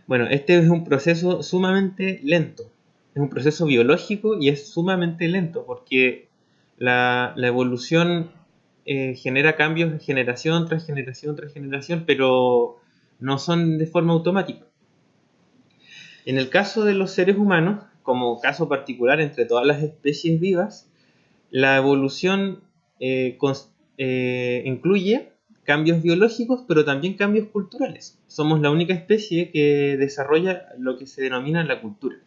Bueno, este es un proceso sumamente lento. Es un proceso biológico y es sumamente lento porque la evolución genera cambios de generación tras generación tras generación, pero no son de forma automática. En el caso de los seres humanos, como caso particular entre todas las especies vivas, la evolución incluye cambios biológicos, pero también cambios culturales. Somos la única especie que desarrolla lo que se denomina la cultura.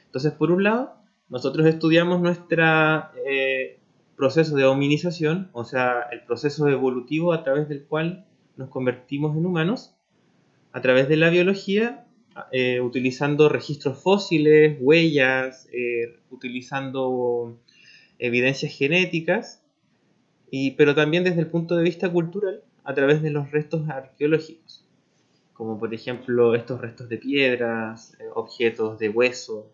Entonces, por un lado, nosotros estudiamos nuestro proceso de hominización, o sea, el proceso evolutivo a través del cual nos convertimos en humanos, a través de la biología, utilizando registros fósiles, huellas, utilizando evidencias genéticas, pero también desde el punto de vista cultural, a través de los restos arqueológicos, como por ejemplo estos restos de piedras, objetos de hueso,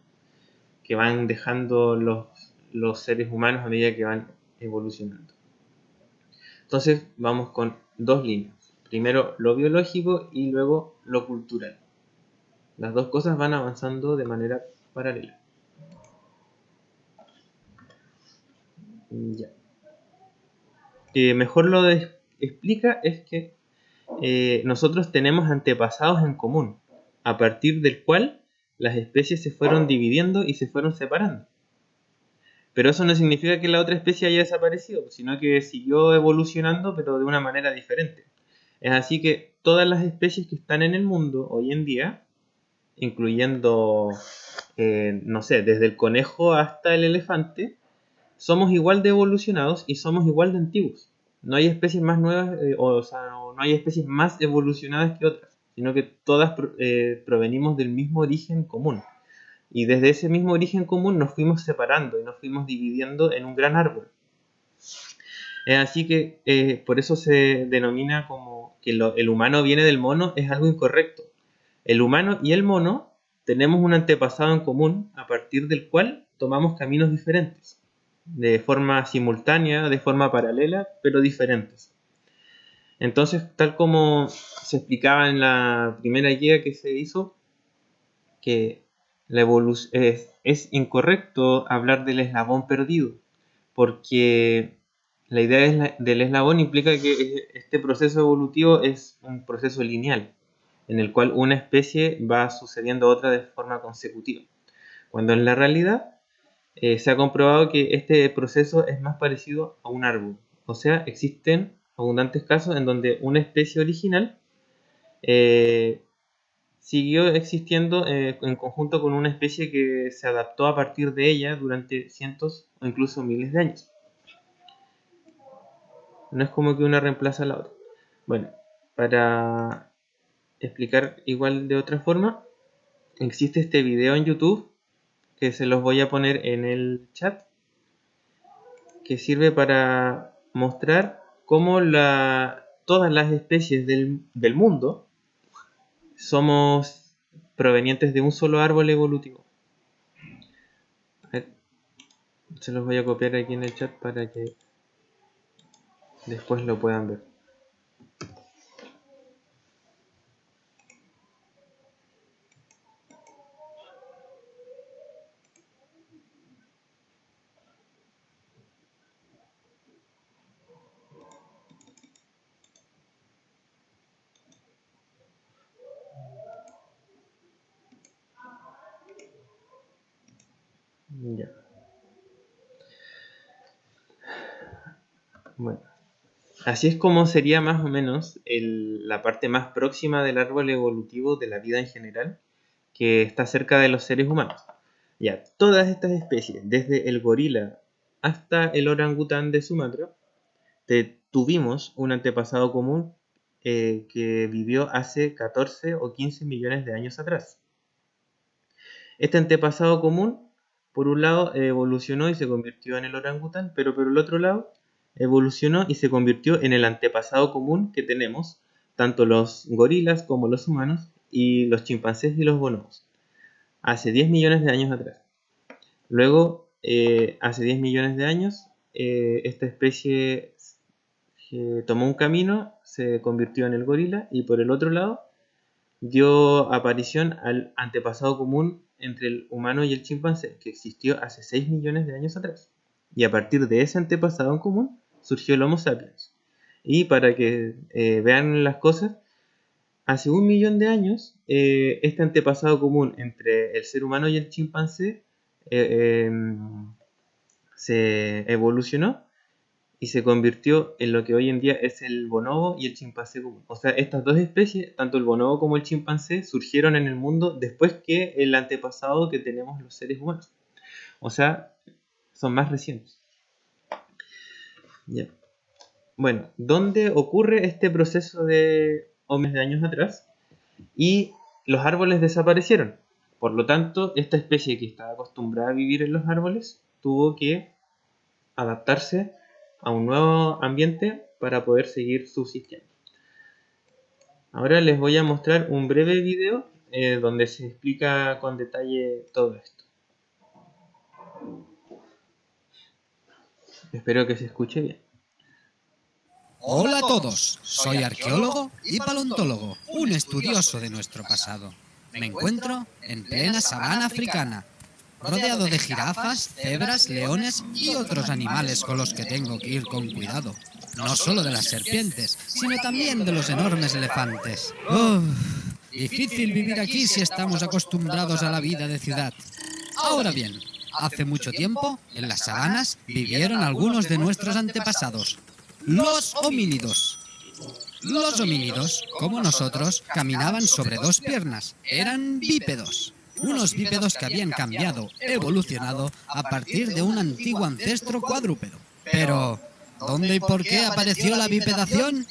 que van dejando los seres humanos a medida que van evolucionando. Entonces vamos con dos líneas. Primero lo biológico y luego lo cultural. Las dos cosas van avanzando de manera paralela. Ya. Mejor lo explica es que nosotros tenemos antepasados en común, a partir del cual las especies se fueron dividiendo y se fueron separando. Pero eso no significa que la otra especie haya desaparecido, sino que siguió evolucionando, pero de una manera diferente. Es así que todas las especies que están en el mundo hoy en día, incluyendo, no sé, desde el conejo hasta el elefante, somos igual de evolucionados y somos igual de antiguos. No hay especies más nuevas, o sea, no hay especies más evolucionadas que otras, sino que todas provenimos del mismo origen común. Y desde ese mismo origen común nos fuimos separando y nos fuimos dividiendo en un gran árbol. Así que por eso se denomina como que el humano viene del mono, es algo incorrecto. El humano y el mono tenemos un antepasado en común a partir del cual tomamos caminos diferentes, de forma simultánea, de forma paralela, pero diferentes. Entonces, tal como se explicaba en la primera guía que se hizo, que la es incorrecto hablar del eslabón perdido, porque la idea del eslabón implica que este proceso evolutivo es un proceso lineal, en el cual una especie va sucediendo a otra de forma consecutiva, cuando en la realidad se ha comprobado que este proceso es más parecido a un árbol. O sea, existen abundantes casos en donde una especie original eh, siguió existiendo en conjunto con una especie que se adaptó a partir de ella durante cientos o incluso miles de años. No es como que una reemplaza a la otra. Bueno, para explicar igual de otra forma, existe este video en YouTube que se los voy a poner en el chat, que sirve para mostrar cómo todas las especies del mundo somos provenientes de un solo árbol evolutivo. A ver, se los voy a copiar aquí en el chat para que después lo puedan ver. Ya. Bueno, así es como sería más o menos la parte más próxima del árbol evolutivo de la vida en general, que está cerca de los seres humanos. Ya, todas estas especies, desde el gorila hasta el orangután de Sumatra, tuvimos un antepasado común que vivió hace 14 o 15 millones de años atrás. Este antepasado común, por un lado, evolucionó y se convirtió en el orangután, pero por el otro lado, evolucionó y se convirtió en el antepasado común que tenemos, tanto los gorilas como los humanos, y los chimpancés y los bonobos, hace 10 millones de años atrás. Luego, hace 10 millones de años, esta especie tomó un camino, se convirtió en el gorila, y por el otro lado, dio aparición al antepasado común entre el humano y el chimpancé, que existió hace 6 millones de años atrás. Y a partir de ese antepasado en común surgió el Homo sapiens. Y para que vean las cosas, hace 1 millón de años, este antepasado común entre el ser humano y el chimpancé se evolucionó y se convirtió en lo que hoy en día es el bonobo y el chimpancé común. O sea, estas dos especies, tanto el bonobo como el chimpancé, surgieron en el mundo después que el antepasado que tenemos los seres humanos. O sea, son más recientes. Ya. Bueno, ¿dónde ocurre este proceso de miles de años atrás? Y los árboles desaparecieron. Por lo tanto, esta especie que estaba acostumbrada a vivir en los árboles tuvo que adaptarse a un nuevo ambiente para poder seguir subsistiendo. Ahora les voy a mostrar un breve video donde se explica con detalle todo esto. Espero que se escuche bien. Hola a todos, soy arqueólogo y paleontólogo, un estudioso de nuestro pasado. Me encuentro en plena sabana africana, rodeado de jirafas, cebras, leones y otros animales con los que tengo que ir con cuidado. No solo de las serpientes, sino también de los enormes elefantes. Difícil vivir aquí si estamos acostumbrados a la vida de ciudad. Ahora bien, hace mucho tiempo, en las sabanas, vivieron algunos de nuestros antepasados, los homínidos. Los homínidos, como nosotros, caminaban sobre dos piernas. Eran bípedos. Unos bípedos que habían cambiado, evolucionado, a partir de un antiguo ancestro cuadrúpedo. Pero, ¿dónde y por qué apareció la bipedación?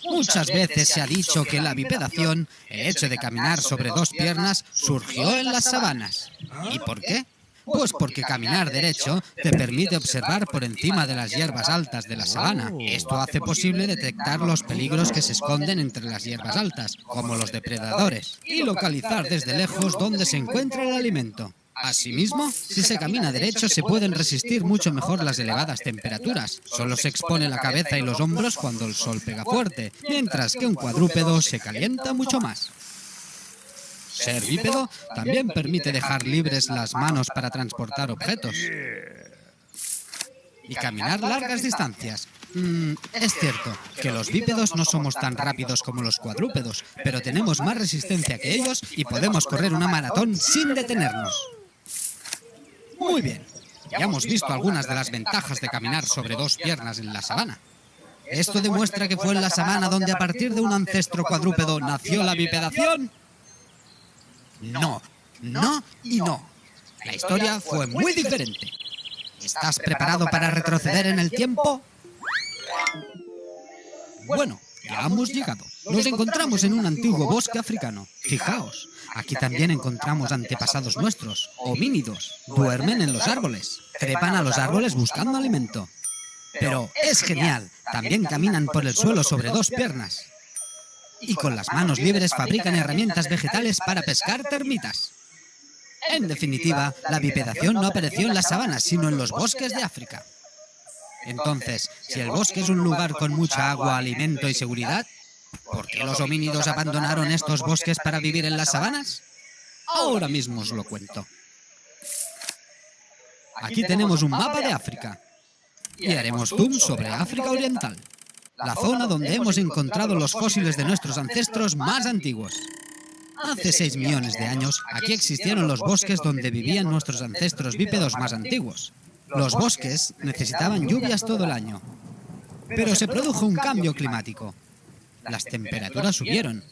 Muchas veces se ha dicho que la bipedación, el hecho de caminar sobre dos piernas, surgió en las sabanas. ¿Y por qué? Pues porque caminar derecho te permite observar por encima de las hierbas altas de la sabana. Esto hace posible detectar los peligros que se esconden entre las hierbas altas, como los depredadores, y localizar desde lejos dónde se encuentra el alimento. Asimismo, si se camina derecho se pueden resistir mucho mejor las elevadas temperaturas. Solo se expone la cabeza y los hombros cuando el sol pega fuerte, mientras que un cuadrúpedo se calienta mucho más. Ser bípedo también permite dejar libres las manos para transportar objetos y caminar largas distancias. Es cierto que los bípedos no somos tan rápidos como los cuadrúpedos, pero tenemos más resistencia que ellos y podemos correr una maratón sin detenernos. Muy bien, ya hemos visto algunas de las ventajas de caminar sobre dos piernas en la sabana. ¿Esto demuestra que fue en la sabana donde a partir de un ancestro cuadrúpedo nació la bipedación? No, no y no. La historia fue muy diferente. ¿Estás preparado para retroceder en el tiempo? Bueno, ya hemos llegado. Nos encontramos en un antiguo bosque africano. Fijaos, aquí también encontramos antepasados nuestros, homínidos. Duermen en los árboles, trepan a los árboles buscando alimento. Pero es genial, también caminan por el suelo sobre dos piernas. Y con las manos libres fabrican herramientas vegetales para pescar termitas. En definitiva, la bipedación no apareció en las sabanas, sino en los bosques de África. Entonces, si el bosque es un lugar con mucha agua, alimento y seguridad, ¿por qué los homínidos abandonaron estos bosques para vivir en las sabanas? Ahora mismo os lo cuento. Aquí tenemos un mapa de África y haremos zoom sobre África Oriental, la zona donde hemos encontrado los fósiles de nuestros ancestros más antiguos. Hace 6 millones de años, aquí existieron los bosques donde vivían nuestros ancestros bípedos más antiguos. Los bosques necesitaban lluvias todo el año, pero se produjo un cambio climático. Las temperaturas subieron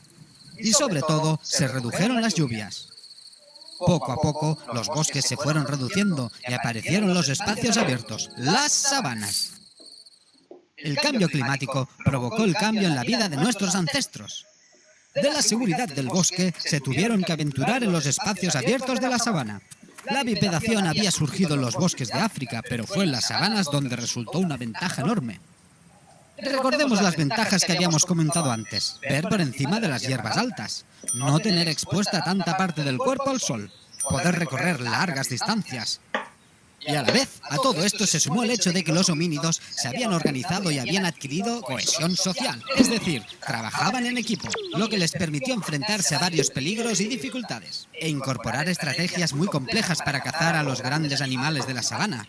y, sobre todo, se redujeron las lluvias. Poco a poco, los bosques se fueron reduciendo y aparecieron los espacios abiertos, las sabanas. El cambio climático provocó el cambio en la vida de nuestros ancestros. De la seguridad del bosque, se tuvieron que aventurar en los espacios abiertos de la sabana. La bipedación había surgido en los bosques de África, pero fue en las sabanas donde resultó una ventaja enorme. Recordemos las ventajas que habíamos comentado antes. Ver por encima de las hierbas altas, no tener expuesta tanta parte del cuerpo al sol, poder recorrer largas distancias Y a la vez, a todo esto se sumó el hecho de que los homínidos se habían organizado y habían adquirido cohesión social, es decir, trabajaban en equipo, lo que les permitió enfrentarse a varios peligros y dificultades, e incorporar estrategias muy complejas para cazar a los grandes animales de la sabana.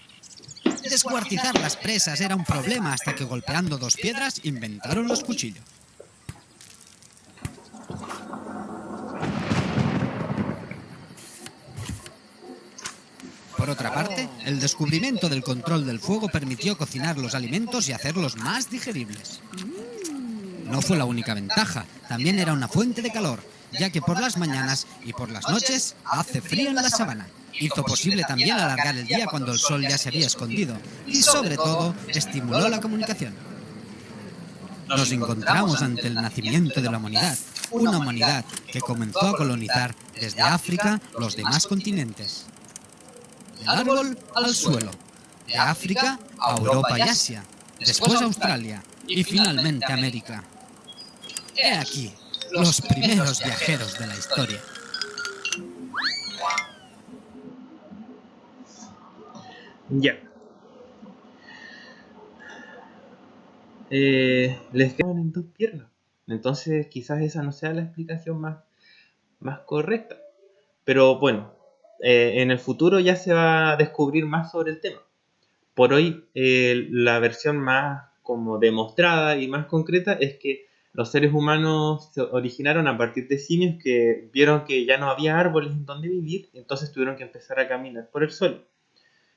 Descuartizar las presas era un problema hasta que golpeando dos piedras inventaron los cuchillos. Por otra parte, el descubrimiento del control del fuego permitió cocinar los alimentos y hacerlos más digeribles. No fue la única ventaja, también era una fuente de calor, ya que por las mañanas y por las noches hace frío en la sabana. Hizo posible también alargar el día cuando el sol ya se había escondido y, sobre todo, estimuló la comunicación. Nos encontramos ante el nacimiento de la humanidad, una humanidad que comenzó a colonizar desde África los demás continentes. Del árbol al suelo, de África a Europa y Asia, después Australia y finalmente América. He aquí los primeros viajeros de la historia. Ya. Les quedan en dos piernas. Entonces quizás esa no sea la explicación más correcta. Pero bueno, en el futuro ya se va a descubrir más sobre el tema. Por hoy, la versión más como demostrada y más concreta es que los seres humanos se originaron a partir de simios que vieron que ya no había árboles en donde vivir, entonces tuvieron que empezar a caminar por el suelo.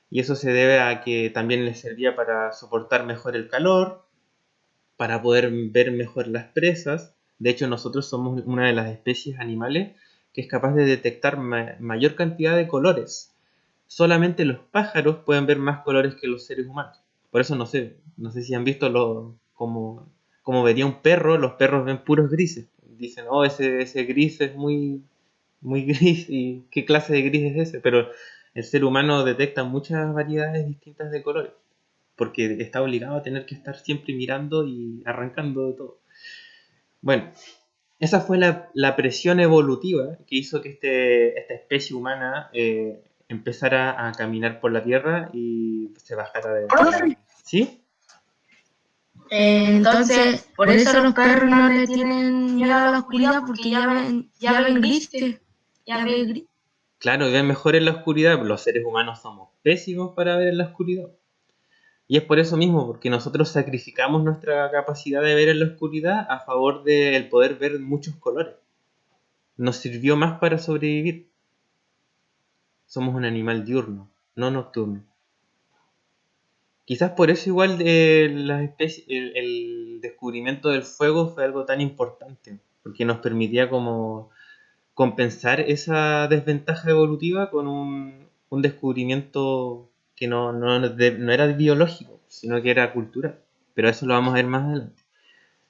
Y eso se debe a que también les servía para soportar mejor el calor, para poder ver mejor las presas. De hecho, nosotros somos una de las especies animales que es capaz de detectar mayor cantidad de colores. Solamente los pájaros pueden ver más colores que los seres humanos. Por eso no sé si han visto como vería un perro, los perros ven puros grises. Dicen, oh, ese gris es muy gris, y qué clase de gris es ese. Pero el ser humano detecta muchas variedades distintas de colores, porque está obligado a tener que estar siempre mirando y arrancando de todo. Bueno, esa fue la presión evolutiva que hizo que esta especie humana empezara a caminar por la Tierra y se bajara de... ¿Sí? Entonces, por eso los perros no le tienen miedo a la oscuridad, porque ya ven grises, ya ven gris. Claro, ven mejor en la oscuridad. Los seres humanos somos pésimos para ver en la oscuridad. Y es por eso mismo, porque nosotros sacrificamos nuestra capacidad de ver en la oscuridad a favor del poder ver muchos colores. Nos sirvió más para sobrevivir. Somos un animal diurno, no nocturno. Quizás por eso igual el descubrimiento del fuego fue algo tan importante, porque nos permitía como compensar esa desventaja evolutiva con un descubrimiento que no era biológico, sino que era cultural. Pero eso lo vamos a ver más adelante.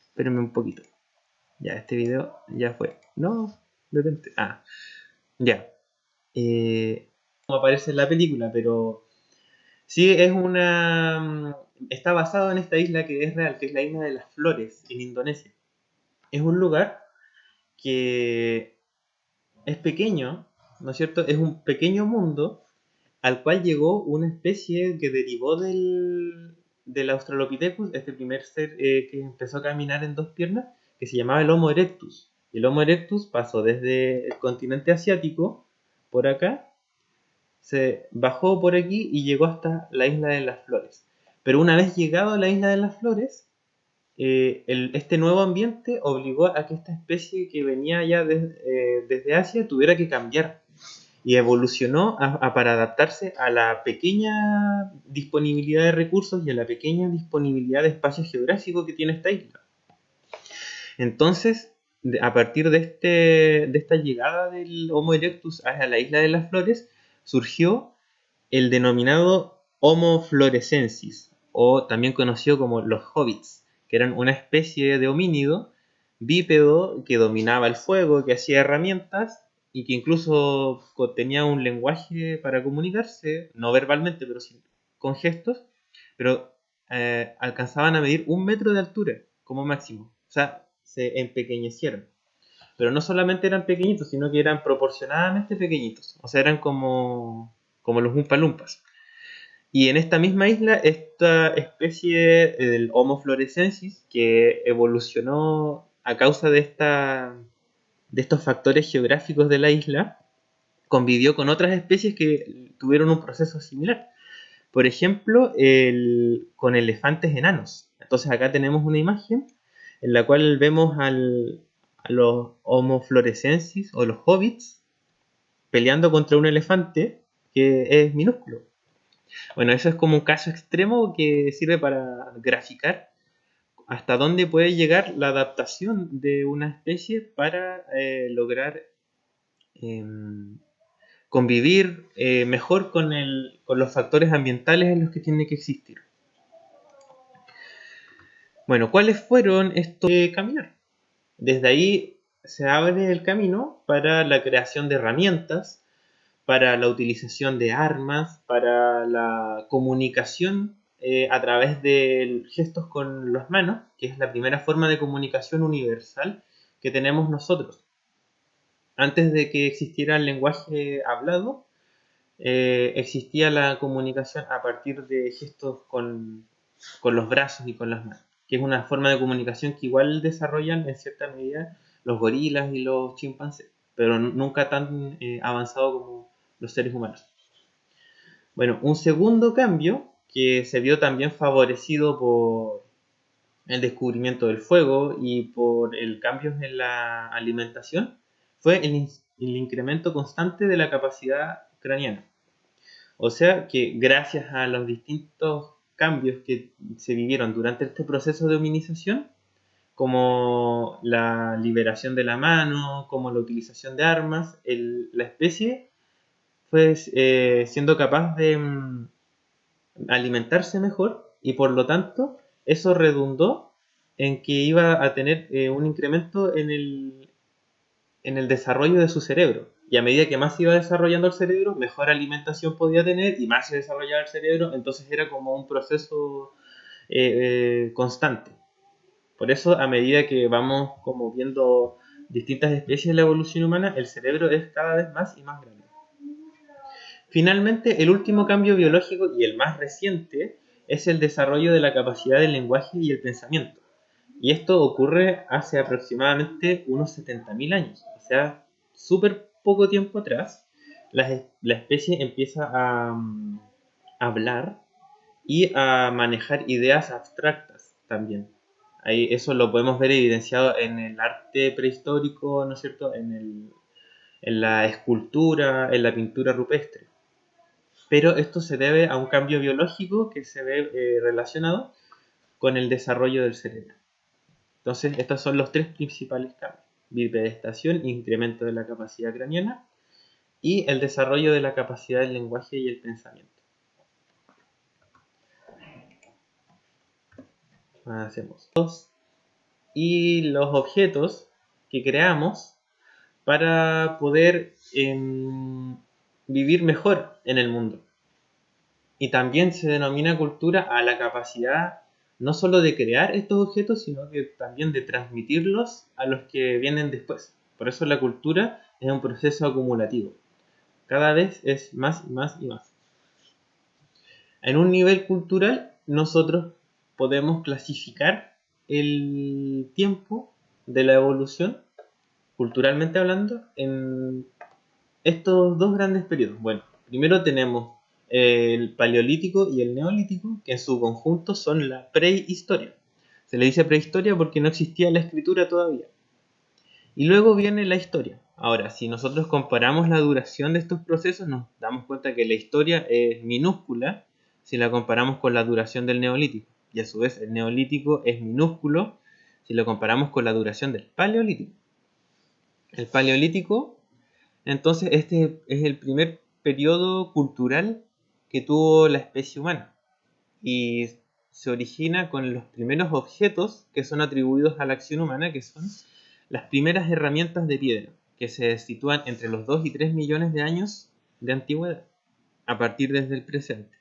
Espérenme un poquito. Ya, este video ya fue. No, detente. Ya. Como aparece en la película, pero sí está basado en esta isla que es real, que es la isla de las Flores, en Indonesia. Es un lugar que es pequeño, ¿no es cierto? Es un pequeño mundo al cual llegó una especie que derivó del Australopithecus, este primer ser que empezó a caminar en dos piernas, que se llamaba el Homo erectus. El Homo erectus pasó desde el continente asiático, por acá, se bajó por aquí y llegó hasta la isla de las Flores. Pero una vez llegado a la isla de las Flores, este nuevo ambiente obligó a que esta especie que venía ya desde Asia tuviera que cambiar y evolucionó para adaptarse a la pequeña disponibilidad de recursos y a la pequeña disponibilidad de espacio geográfico que tiene esta isla. Entonces, a partir de esta llegada del Homo erectus a la isla de las Flores, surgió el denominado Homo florescensis, o también conocido como los hobbits, que eran una especie de homínido bípedo que dominaba el fuego, que hacía herramientas y que incluso tenía un lenguaje para comunicarse, no verbalmente, pero sí con gestos, pero alcanzaban a medir 1 metro de altura como máximo. O sea, se empequeñecieron. Pero no solamente eran pequeñitos, sino que eran proporcionadamente pequeñitos. O sea, eran como los Oompa Loompas. Y en esta misma isla, esta especie del Homo floresiensis, que evolucionó a causa de estos factores geográficos de la isla, convivió con otras especies que tuvieron un proceso similar. Por ejemplo, con elefantes enanos. Entonces acá tenemos una imagen en la cual vemos a los Homo floresiensis o los hobbits peleando contra un elefante que es minúsculo. Bueno, eso es como un caso extremo que sirve para graficar hasta dónde puede llegar la adaptación de una especie para lograr eh, convivir mejor con los factores ambientales en los que tiene que existir. Bueno, ¿cuáles fueron estos caminos? Desde ahí se abre el camino para la creación de herramientas, para la utilización de armas, para la comunicación a través de gestos con las manos, que es la primera forma de comunicación universal que tenemos nosotros. Antes de que existiera el lenguaje hablado, existía la comunicación a partir de gestos con los brazos y con las manos, que es una forma de comunicación que igual desarrollan en cierta medida los gorilas y los chimpancés, pero nunca tan avanzado como los seres humanos. Bueno, un segundo cambio que se vio también favorecido por el descubrimiento del fuego y por el cambio en la alimentación fue el incremento constante de la capacidad craneana. O sea que gracias a los distintos cambios que se vivieron durante este proceso de hominización, como la liberación de la mano, como la utilización de armas, la especie fue siendo capaz de alimentarse mejor y por lo tanto eso redundó en que iba a tener un incremento en el desarrollo de su cerebro. Y a medida que más se iba desarrollando el cerebro, mejor alimentación podía tener y más se desarrollaba el cerebro, entonces era como un proceso constante. Por eso, a medida que vamos como viendo distintas especies de la evolución humana, el cerebro es cada vez más y más grande. Finalmente, el último cambio biológico y el más reciente es el desarrollo de la capacidad del lenguaje y el pensamiento. Y esto ocurre hace aproximadamente unos 70.000 años. O sea, súper poco tiempo atrás, la especie empieza a hablar y a manejar ideas abstractas también. Ahí eso lo podemos ver evidenciado en el arte prehistórico, ¿no es cierto? En la escultura, en la pintura rupestre. Pero esto se debe a un cambio biológico que se ve relacionado con el desarrollo del cerebro. Entonces, estos son los tres principales cambios: bipedestación, incremento de la capacidad craneana, y el desarrollo de la capacidad del lenguaje y el pensamiento. Hacemos dos. Y los objetos que creamos para poder vivir mejor en el mundo. Y también se denomina cultura a la capacidad no solo de crear estos objetos, sino que también de transmitirlos a los que vienen después. Por eso la cultura es un proceso acumulativo. Cada vez es más y más y más. En un nivel cultural, nosotros podemos clasificar el tiempo de la evolución, culturalmente hablando, en estos dos grandes periodos. Bueno, primero tenemos el paleolítico y el neolítico, que en su conjunto son la prehistoria. Se le dice prehistoria porque no existía la escritura todavía. Y luego viene la historia. Ahora, si nosotros comparamos la duración de estos procesos, nos damos cuenta que la historia es minúscula si la comparamos con la duración del neolítico. Y a su vez el neolítico es minúsculo si lo comparamos con la duración del paleolítico. El paleolítico, entonces, este es el primer periodo cultural que tuvo la especie humana y se origina con los primeros objetos que son atribuidos a la acción humana, que son las primeras herramientas de piedra, que se sitúan entre los 2 y 3 millones de años de antigüedad, a partir desde el presente.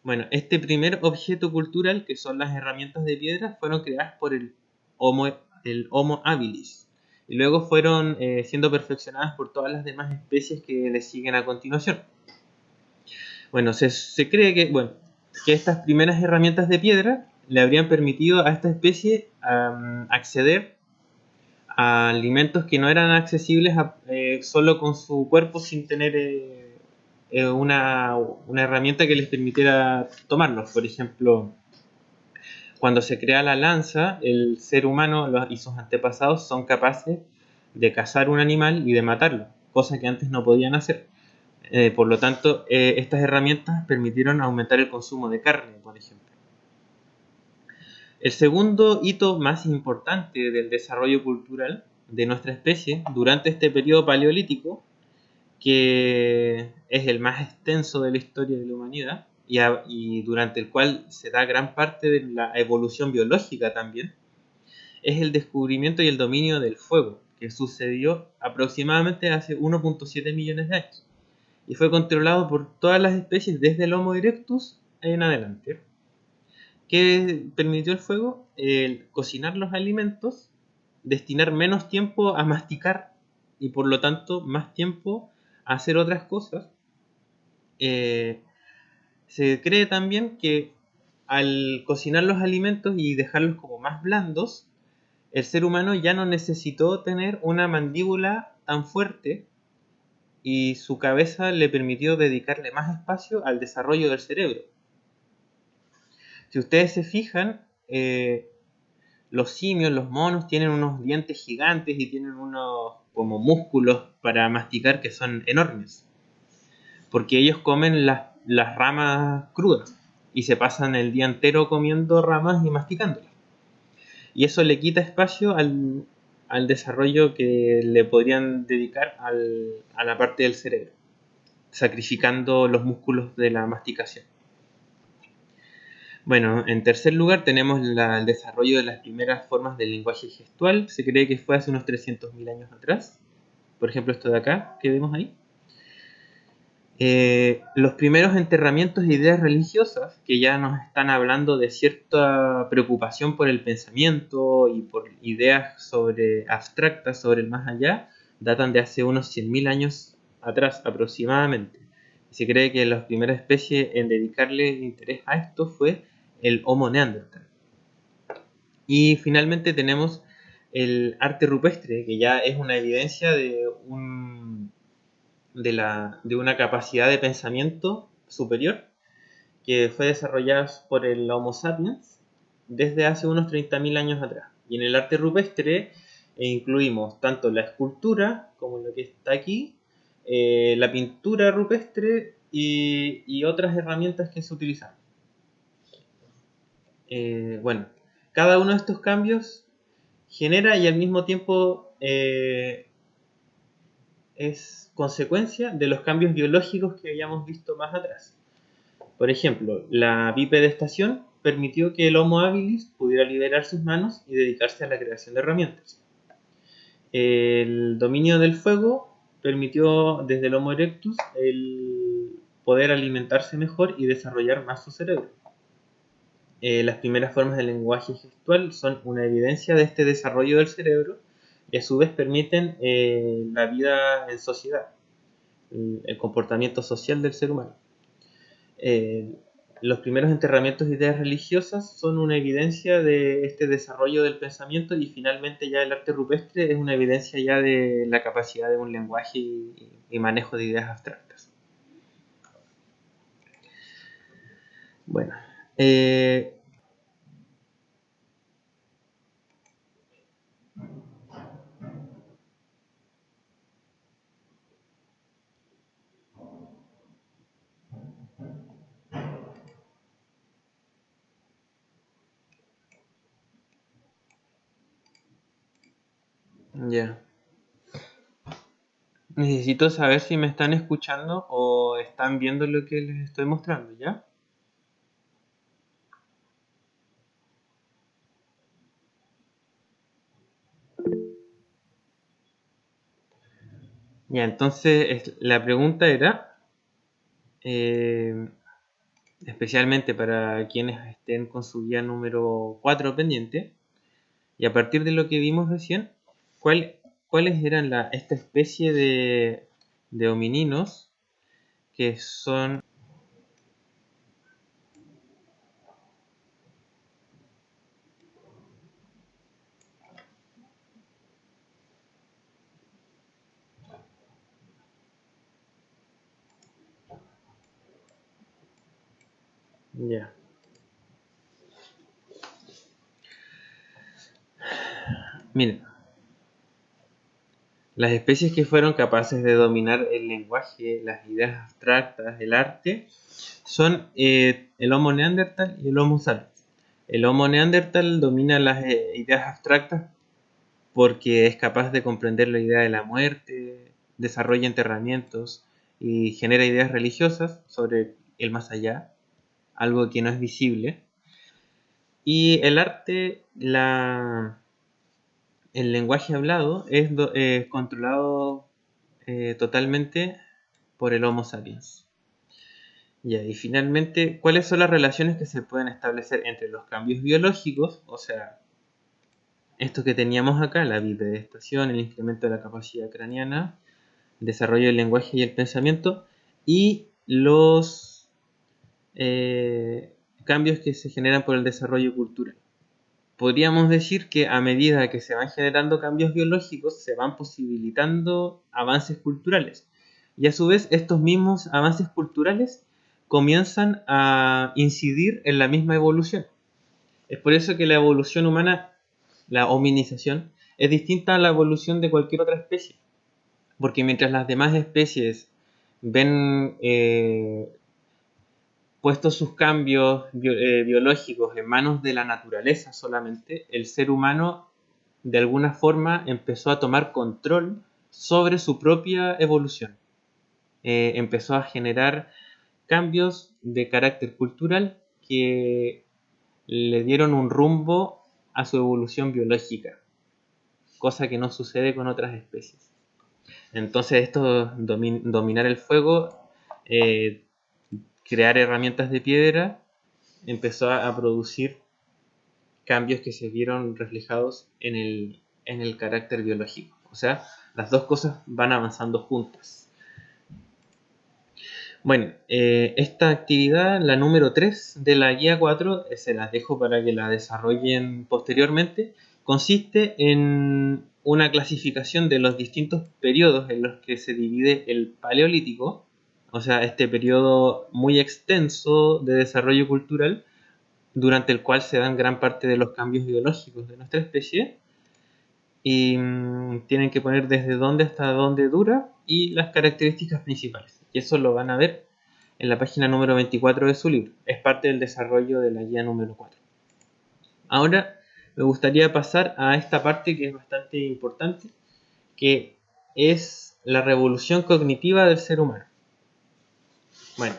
Bueno, este primer objeto cultural, que son las herramientas de piedra, fueron creadas por el Homo habilis, y luego fueron siendo perfeccionadas por todas las demás especies que le siguen a continuación. Bueno, se cree que estas primeras herramientas de piedra le habrían permitido a esta especie acceder a alimentos que no eran accesibles solo con su cuerpo sin tener una herramienta que les permitiera tomarlos. Por ejemplo, cuando se crea la lanza, el ser humano y sus antepasados son capaces de cazar un animal y de matarlo, cosa que antes no podían hacer. Por lo tanto, estas herramientas permitieron aumentar el consumo de carne, por ejemplo. El segundo hito más importante del desarrollo cultural de nuestra especie durante este periodo paleolítico, que es el más extenso de la historia de la humanidad y durante el cual se da gran parte de la evolución biológica también, es el descubrimiento y el dominio del fuego, que sucedió aproximadamente hace 1.7 millones de años y fue controlado por todas las especies desde el Homo erectus en adelante. ¿Qué permitió el fuego? El cocinar los alimentos, destinar menos tiempo a masticar y por lo tanto más tiempo a hacer otras cosas. Se cree también que al cocinar los alimentos y dejarlos como más blandos, el ser humano ya no necesitó tener una mandíbula tan fuerte y su cabeza le permitió dedicarle más espacio al desarrollo del cerebro. Si ustedes se fijan, los simios, los monos, tienen unos dientes gigantes y tienen unos como músculos para masticar que son enormes, porque ellos comen las ramas crudas y se pasan el día entero comiendo ramas y masticándolas. Y eso le quita espacio al desarrollo que le podrían dedicar a la parte del cerebro, sacrificando los músculos de la masticación. Bueno, en tercer lugar tenemos el desarrollo de las primeras formas del lenguaje gestual. Se cree que fue hace unos 300.000 años atrás. Por ejemplo, esto de acá, que vemos ahí. Los primeros enterramientos de ideas religiosas, que ya nos están hablando de cierta preocupación por el pensamiento y por ideas abstractas sobre el más allá, datan de hace unos 100.000 años atrás aproximadamente. Se cree que la primera especie en dedicarle interés a esto fue el Homo neanderthal. Y finalmente tenemos el arte rupestre, que ya es una evidencia de una capacidad de pensamiento superior que fue desarrollada por el Homo sapiens desde hace unos 30.000 años atrás. Y en el arte rupestre incluimos tanto la escultura, como lo que está aquí, la pintura rupestre y otras herramientas que se utilizan. Bueno, cada uno de estos cambios genera y al mismo tiempo es consecuencia de los cambios biológicos que habíamos visto más atrás. Por ejemplo, la bipedestación permitió que el Homo habilis pudiera liberar sus manos y dedicarse a la creación de herramientas. El dominio del fuego permitió desde el Homo erectus el poder alimentarse mejor y desarrollar más su cerebro. Las primeras formas del lenguaje gestual son una evidencia de este desarrollo del cerebro y a su vez permiten la vida en sociedad, el comportamiento social del ser humano. Los primeros enterramientos de ideas religiosas son una evidencia de este desarrollo del pensamiento y finalmente ya el arte rupestre es una evidencia ya de la capacidad de un lenguaje y manejo de ideas abstractas. Bueno, ya. Necesito saber si me están escuchando o están viendo lo que les estoy mostrando, ¿ya? Ya, entonces la pregunta era, especialmente para quienes estén con su guía número 4 pendiente, y a partir de lo que vimos recién, ¿cuáles eran esta especie de homininos que son Ya. Miren, las especies que fueron capaces de dominar el lenguaje, las ideas abstractas, el arte, son el Homo neandertal y el Homo sapiens. El Homo neandertal domina las ideas abstractas porque es capaz de comprender la idea de la muerte, desarrolla enterramientos y genera ideas religiosas sobre el más allá, algo que no es visible. Y el arte, el lenguaje hablado es controlado totalmente por el Homo sapiens. Ya, y finalmente, ¿cuáles son las relaciones que se pueden establecer entre los cambios biológicos, o sea, esto que teníamos acá, la bipedestación, el incremento de la capacidad craneana, el desarrollo del lenguaje y el pensamiento, y los cambios que se generan por el desarrollo cultural? Podríamos decir que a medida que se van generando cambios biológicos, se van posibilitando avances culturales. Y a su vez, estos mismos avances culturales comienzan a incidir en la misma evolución. Es por eso que la evolución humana, la hominización, es distinta a la evolución de cualquier otra especie. Porque mientras las demás especies ven puestos sus cambios biológicos en manos de la naturaleza solamente, el ser humano de alguna forma empezó a tomar control sobre su propia evolución. Empezó a generar cambios de carácter cultural que le dieron un rumbo a su evolución biológica, cosa que no sucede con otras especies. Entonces esto, dominar el fuego, crear herramientas de piedra, empezó a producir cambios que se vieron reflejados en el carácter biológico. O sea, las dos cosas van avanzando juntas. Bueno, esta actividad, la número 3 de la guía 4, se las dejo para que la desarrollen posteriormente, consiste en una clasificación de los distintos periodos en los que se divide el Paleolítico, o sea, este periodo muy extenso de desarrollo cultural, durante el cual se dan gran parte de los cambios biológicos de nuestra especie, y tienen que poner desde dónde hasta dónde dura y las características principales. Y eso lo van a ver en la página número 24 de su libro. Es parte del desarrollo de la guía número 4. Ahora me gustaría pasar a esta parte que es bastante importante, que es la revolución cognitiva del ser humano. Bueno,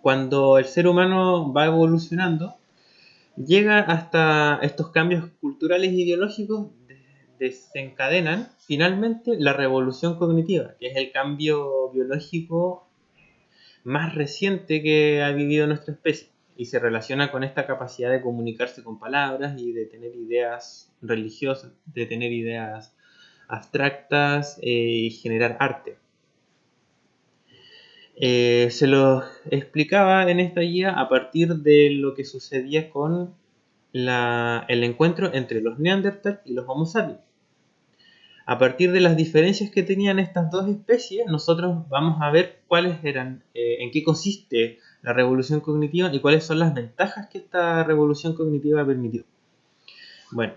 cuando el ser humano va evolucionando, llega hasta estos cambios culturales y biológicos, desencadenan finalmente la revolución cognitiva, que es el cambio biológico más reciente que ha vivido nuestra especie y se relaciona con esta capacidad de comunicarse con palabras y de tener ideas religiosas, de tener ideas abstractas y generar arte. Se los explicaba en esta guía a partir de lo que sucedía con el encuentro entre los Neandertal y los Homo sapiens. A partir de las diferencias que tenían estas dos especies, nosotros vamos a ver cuáles eran, en qué consiste la revolución cognitiva y cuáles son las ventajas que esta revolución cognitiva permitió. Bueno,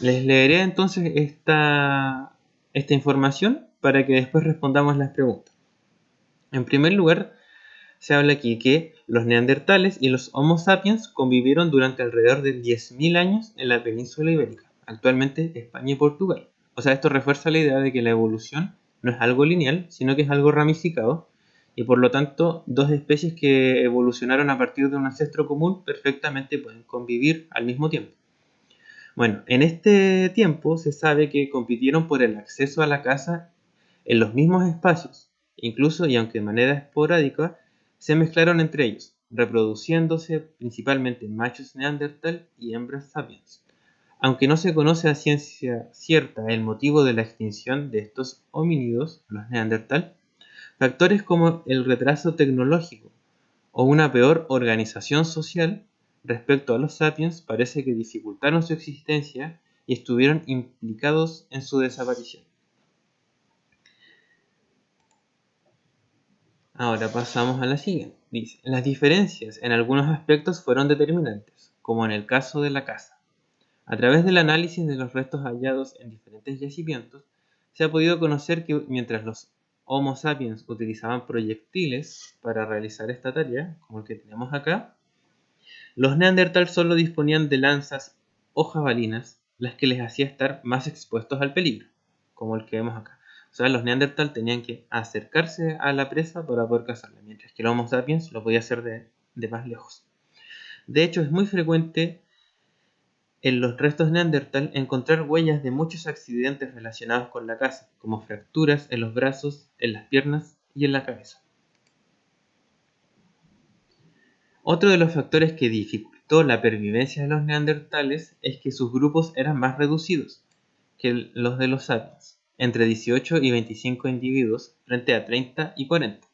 les leeré entonces esta información para que después respondamos las preguntas. En primer lugar, se habla aquí que los neandertales y los Homo sapiens convivieron durante alrededor de 10.000 años en la península ibérica, actualmente España y Portugal. O sea, esto refuerza la idea de que la evolución no es algo lineal, sino que es algo ramificado, y por lo tanto, dos especies que evolucionaron a partir de un ancestro común perfectamente pueden convivir al mismo tiempo. Bueno, en este tiempo se sabe que compitieron por el acceso a la caza en los mismos espacios, incluso y aunque de manera esporádica, se mezclaron entre ellos, reproduciéndose principalmente machos neandertal y hembras sapiens. Aunque no se conoce a ciencia cierta el motivo de la extinción de estos homínidos, los neandertal, factores como el retraso tecnológico o una peor organización social respecto a los sapiens parece que dificultaron su existencia y estuvieron implicados en su desaparición. Ahora pasamos a la siguiente. Dice, las diferencias en algunos aspectos fueron determinantes, como en el caso de la caza. A través del análisis de los restos hallados en diferentes yacimientos, se ha podido conocer que mientras los Homo sapiens utilizaban proyectiles para realizar esta tarea, como el que tenemos acá, los Neandertal solo disponían de lanzas o jabalinas, las que les hacía estar más expuestos al peligro, como el que vemos acá. O sea, los Neandertal tenían que acercarse a la presa para poder cazarla, mientras que el Homo sapiens lo podía hacer de más lejos. De hecho, es muy frecuente en los restos Neandertal encontrar huellas de muchos accidentes relacionados con la caza, como fracturas en los brazos, en las piernas y en la cabeza. Otro de los factores que dificultó la pervivencia de los neandertales es que sus grupos eran más reducidos que los de los sapiens, entre 18 y 25 individuos frente a 30 y 40.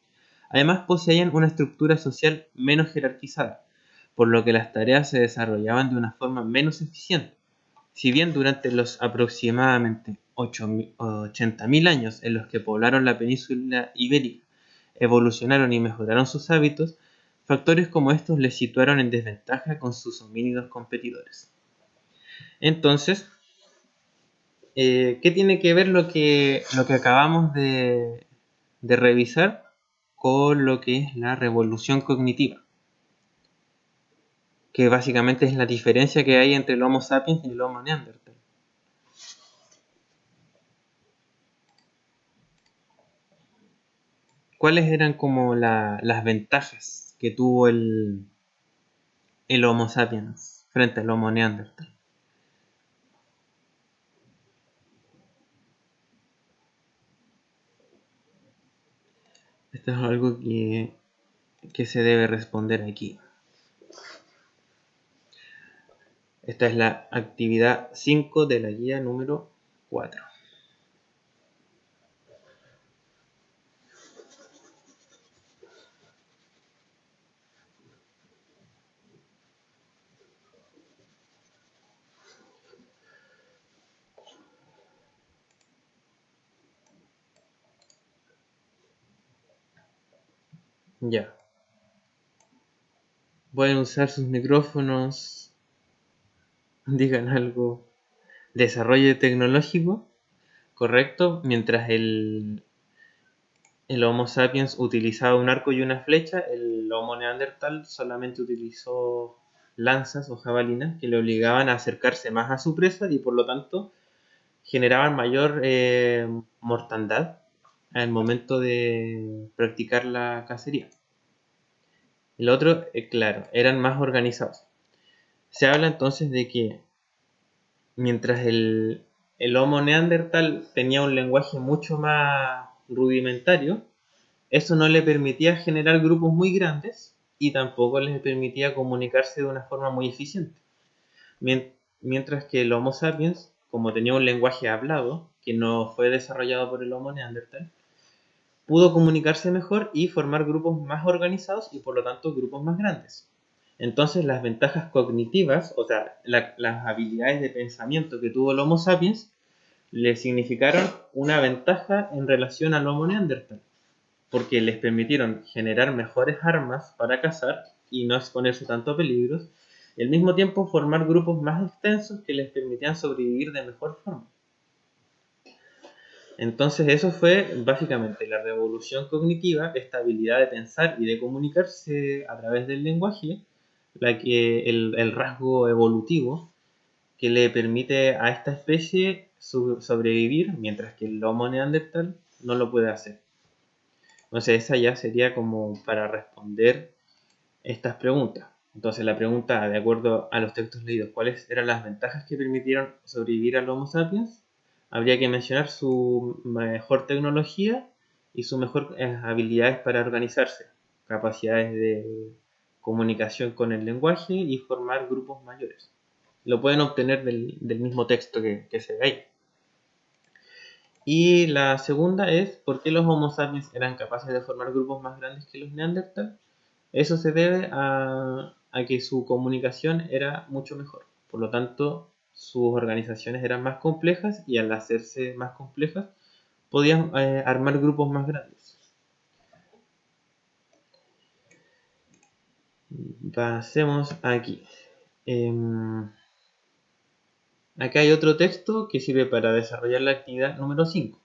Además poseían una estructura social menos jerarquizada, por lo que las tareas se desarrollaban de una forma menos eficiente. Si bien durante los aproximadamente 80.000 años en los que poblaron la península ibérica evolucionaron y mejoraron sus hábitos, factores como estos les situaron en desventaja con sus homínidos competidores. Entonces, ¿qué tiene que ver lo que acabamos de revisar con lo que es la revolución cognitiva? Que básicamente es la diferencia que hay entre el Homo sapiens y el Homo neanderthal. ¿Cuáles eran como las ventajas que tuvo el Homo sapiens frente al Homo neanderthal? Esto es algo que se debe responder aquí. Esta es la actividad 5 de la guía número 4. Ya. Pueden usar sus micrófonos. Digan algo. Desarrollo tecnológico. Correcto. Mientras el Homo sapiens utilizaba un arco y una flecha, el Homo neandertal solamente utilizó lanzas o jabalinas que le obligaban a acercarse más a su presa y por lo tanto generaban mayor mortandad al momento de practicar la cacería. El otro, claro, eran más organizados. Se habla entonces de que mientras el Homo neandertal tenía un lenguaje mucho más rudimentario, eso no le permitía generar grupos muy grandes y tampoco les permitía comunicarse de una forma muy eficiente. Mientras que el Homo sapiens, como tenía un lenguaje hablado, que no fue desarrollado por el Homo neandertal, pudo comunicarse mejor y formar grupos más organizados y por lo tanto grupos más grandes. Entonces las ventajas cognitivas, o sea, las habilidades de pensamiento que tuvo el Homo sapiens, le significaron una ventaja en relación al Homo neandertal, porque les permitieron generar mejores armas para cazar y no exponerse tanto a peligros, y al mismo tiempo formar grupos más extensos que les permitían sobrevivir de mejor forma. Entonces eso fue básicamente la revolución cognitiva, esta habilidad de pensar y de comunicarse a través del lenguaje, el rasgo evolutivo que le permite a esta especie sobrevivir, mientras que el Homo neandertal no lo puede hacer. Entonces esa ya sería como para responder estas preguntas. Entonces la pregunta, de acuerdo a los textos leídos, ¿cuáles eran las ventajas que permitieron sobrevivir al Homo sapiens? Habría que mencionar su mejor tecnología y sus mejores habilidades para organizarse, capacidades de comunicación con el lenguaje y formar grupos mayores. Lo pueden obtener del mismo texto que se ve ahí. Y la segunda es ¿por qué los Homo sapiens eran capaces de formar grupos más grandes que los Neandertal? Eso se debe a que su comunicación era mucho mejor. Por lo tanto, sus organizaciones eran más complejas y al hacerse más complejas podían armar grupos más grandes. Pasemos aquí. Acá hay otro texto que sirve para desarrollar la actividad número 5.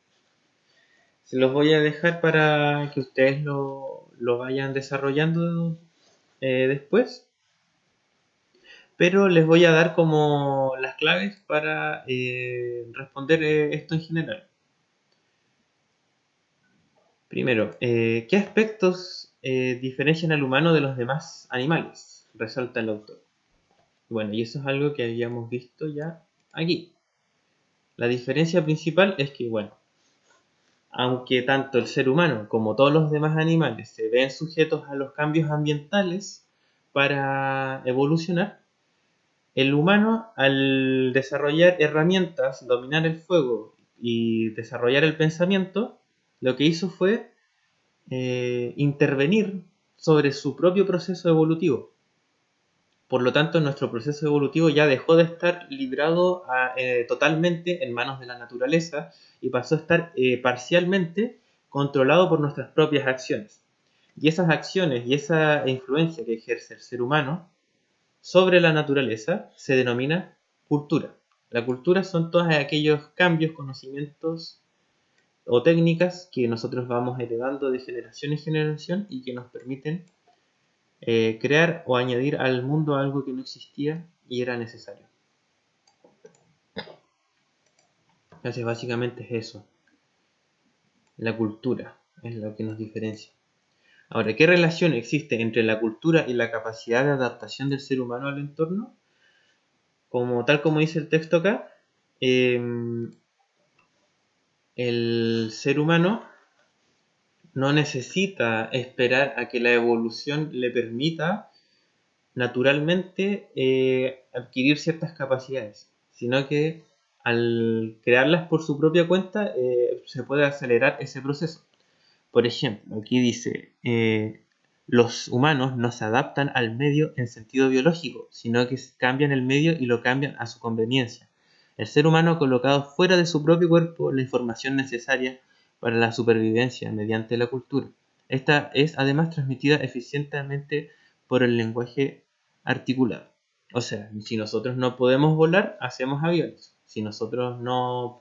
Se los voy a dejar para que ustedes lo vayan desarrollando después. Pero les voy a dar como las claves para responder esto en general. Primero, ¿qué aspectos diferencian al humano de los demás animales? Resalta el autor. Bueno, y eso es algo que habíamos visto ya aquí. La diferencia principal es que, bueno, aunque tanto el ser humano como todos los demás animales se ven sujetos a los cambios ambientales para evolucionar, el humano, al desarrollar herramientas, dominar el fuego y desarrollar el pensamiento, lo que hizo fue intervenir sobre su propio proceso evolutivo. Por lo tanto, nuestro proceso evolutivo ya dejó de estar librado totalmente en manos de la naturaleza y pasó a estar parcialmente controlado por nuestras propias acciones. Y esas acciones y esa influencia que ejerce el ser humano sobre la naturaleza se denomina cultura. La cultura son todos aquellos cambios, conocimientos o técnicas que nosotros vamos heredando de generación en generación y que nos permiten crear o añadir al mundo algo que no existía y era necesario. Entonces básicamente es eso. La cultura es lo que nos diferencia. Ahora, ¿qué relación existe entre la cultura y la capacidad de adaptación del ser humano al entorno? Tal como dice el texto acá, el ser humano no necesita esperar a que la evolución le permita naturalmente adquirir ciertas capacidades, sino que al crearlas por su propia cuenta se puede acelerar ese proceso. Por ejemplo, aquí dice, los humanos no se adaptan al medio en sentido biológico, sino que cambian el medio y lo cambian a su conveniencia. El ser humano ha colocado fuera de su propio cuerpo la información necesaria para la supervivencia mediante la cultura. Esta es además transmitida eficientemente por el lenguaje articulado. O sea, si nosotros no podemos volar, hacemos aviones. Si nosotros no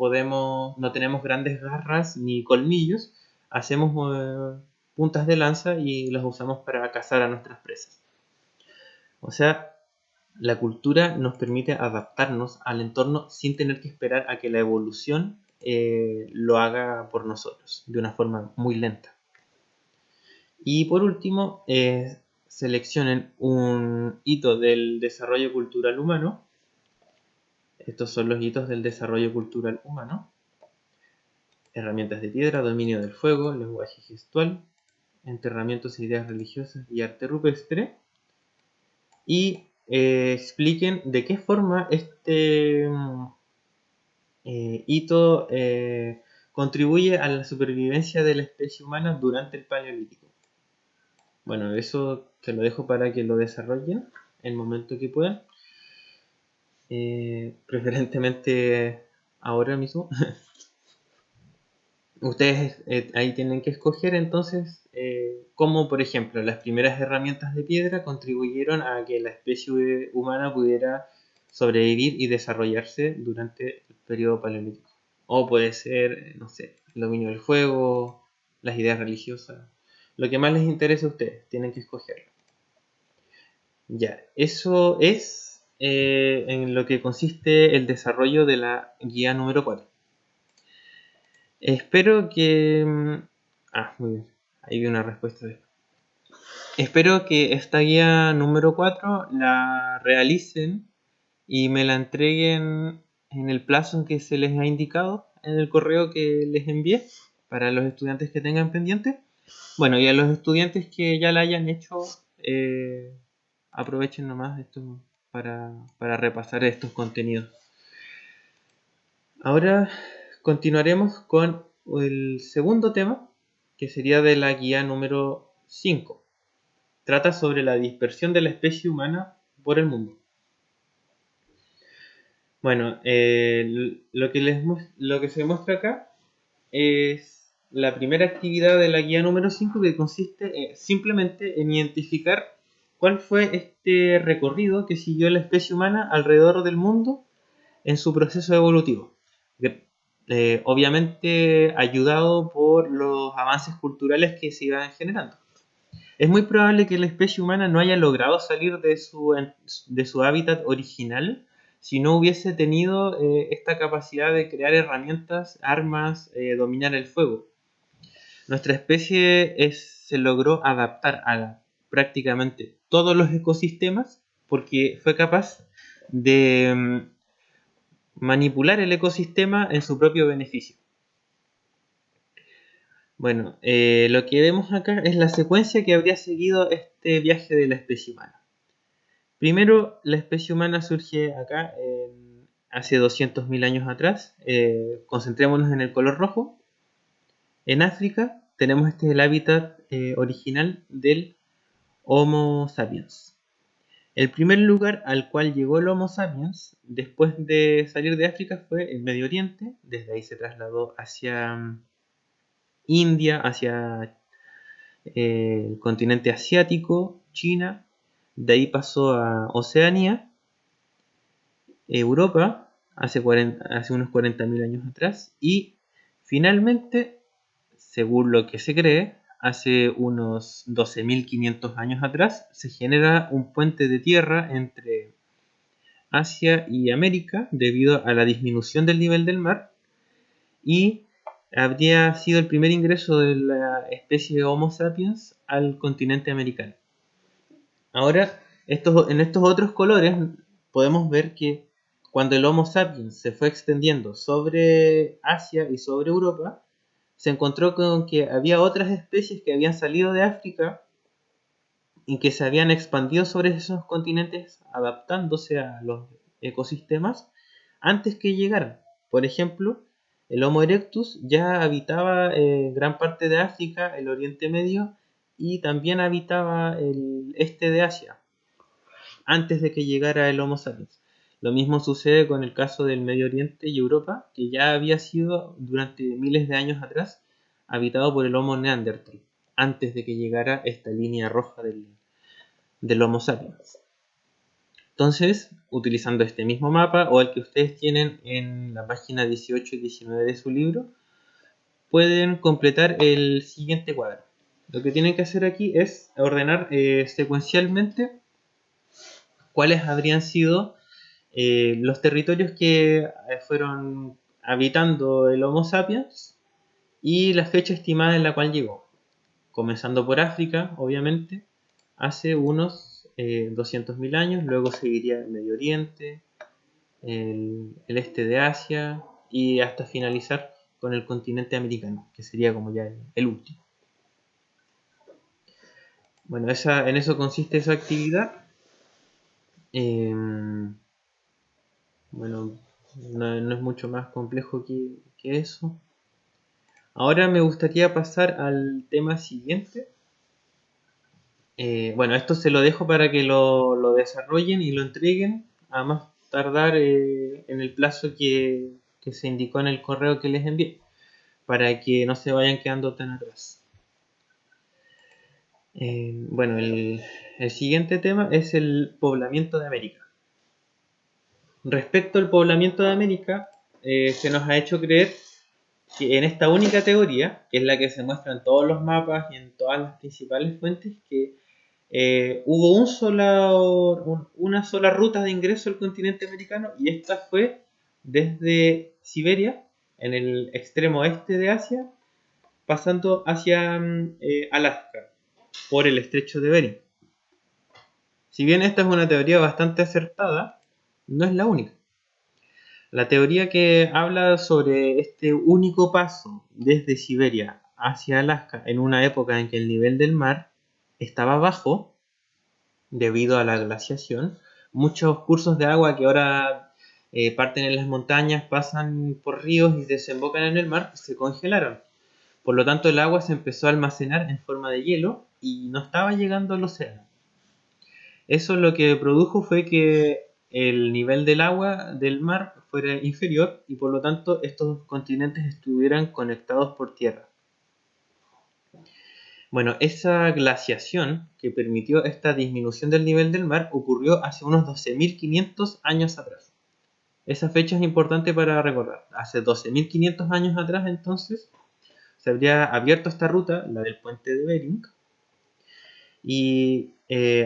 tenemos grandes garras ni colmillos, hacemos puntas de lanza y las usamos para cazar a nuestras presas. O sea, la cultura nos permite adaptarnos al entorno sin tener que esperar a que la evolución lo haga por nosotros, de una forma muy lenta. Y por último, seleccionen un hito del desarrollo cultural humano. Estos son los hitos del desarrollo cultural humano. Herramientas de piedra, dominio del fuego, lenguaje gestual, enterramientos e ideas religiosas y arte rupestre. Y expliquen de qué forma este hito contribuye a la supervivencia de la especie humana durante el Paleolítico. Bueno, eso te lo dejo para que lo desarrollen en el momento que puedan. Preferentemente ahora mismo. Ustedes ahí tienen que escoger entonces cómo, por ejemplo, las primeras herramientas de piedra contribuyeron a que la especie humana pudiera sobrevivir y desarrollarse durante el periodo paleolítico. O puede ser, no sé, el dominio del fuego, las ideas religiosas, lo que más les interese a ustedes, tienen que escogerlo. Ya, eso es en lo que consiste el desarrollo de la guía número 4. Espero que... muy bien. Ahí vi una respuesta. Espero que esta guía número 4 la realicen y me la entreguen en el plazo en que se les ha indicado en el correo que les envié para los estudiantes que tengan pendientes. Bueno, y a los estudiantes que ya la hayan hecho, aprovechen nomás esto para repasar estos contenidos. Ahora continuaremos con el segundo tema, que sería de la guía número 5. Trata sobre la dispersión de la especie humana por el mundo. Bueno, lo que se muestra acá es la primera actividad de la guía número 5, que consiste simplemente en identificar cuál fue este recorrido que siguió la especie humana alrededor del mundo en su proceso evolutivo. Obviamente ayudado por los avances culturales que se iban generando. Es muy probable que la especie humana no haya logrado salir de su hábitat original si no hubiese tenido esta capacidad de crear herramientas, armas, dominar el fuego. Nuestra especie se logró adaptar a prácticamente todos los ecosistemas porque fue capaz de manipular el ecosistema en su propio beneficio. Bueno, lo que vemos acá es la secuencia que habría seguido este viaje de la especie humana. Primero, la especie humana surge acá hace 200.000 años atrás. Concentrémonos en el color rojo. En África tenemos el hábitat original del Homo sapiens. El primer lugar al cual llegó el Homo sapiens después de salir de África fue el Medio Oriente. Desde ahí se trasladó hacia India, hacia el continente asiático, China. De ahí pasó a Oceanía, Europa, hace unos 40.000 años atrás. Y finalmente, según lo que se cree, hace unos 12.500 años atrás, se genera un puente de tierra entre Asia y América debido a la disminución del nivel del mar, y habría sido el primer ingreso de la especie Homo sapiens al continente americano. Ahora, en estos otros colores podemos ver que cuando el Homo sapiens se fue extendiendo sobre Asia y sobre Europa, se encontró con que había otras especies que habían salido de África y que se habían expandido sobre esos continentes adaptándose a los ecosistemas antes que llegaran. Por ejemplo, el Homo erectus ya habitaba gran parte de África, el Oriente Medio, y también habitaba el este de Asia antes de que llegara el Homo sapiens. Lo mismo sucede con el caso del Medio Oriente y Europa, que ya había sido durante miles de años atrás habitado por el Homo neandertal, antes de que llegara esta línea roja del Homo sapiens. Entonces, utilizando este mismo mapa o el que ustedes tienen en la página 18 y 19 de su libro, pueden completar el siguiente cuadro. Lo que tienen que hacer aquí es ordenar secuencialmente cuáles habrían sido los territorios que fueron habitando el Homo sapiens y la fecha estimada en la cual llegó. Comenzando por África, obviamente, hace unos 200.000 años, luego seguiría el Medio Oriente, el este de Asia y hasta finalizar con el continente americano, que sería como ya el último. Bueno, en eso consiste esa actividad. Bueno, no es mucho más complejo que eso. Ahora me gustaría pasar al tema siguiente. Bueno, esto se lo dejo para que lo desarrollen y lo entreguen a más tardar en el plazo que se indicó en el correo que les envié, para que no se vayan quedando tan atrás. Bueno, el siguiente tema es el poblamiento de América. Respecto al poblamiento de América, se nos ha hecho creer que en esta única teoría, que es la que se muestra en todos los mapas y en todas las principales fuentes, que hubo una sola ruta de ingreso al continente americano, y esta fue desde Siberia, en el extremo este de Asia, pasando hacia Alaska, por el estrecho de Bering. Si bien esta es una teoría bastante acertada, no es la única. La teoría que habla sobre este único paso desde Siberia hacia Alaska en una época en que el nivel del mar estaba bajo debido a la glaciación, muchos cursos de agua que ahora parten en las montañas, pasan por ríos y desembocan en el mar, se congelaron. Por lo tanto, el agua se empezó a almacenar en forma de hielo y no estaba llegando al océano. Eso lo que produjo fue que el nivel del agua del mar fuera inferior y por lo tanto estos continentes estuvieran conectados por tierra. Bueno, esa glaciación que permitió esta disminución del nivel del mar ocurrió hace unos 12.500 años atrás. Esa fecha es importante para recordar. Hace 12.500 años atrás, entonces, se habría abierto esta ruta, la del puente de Bering, y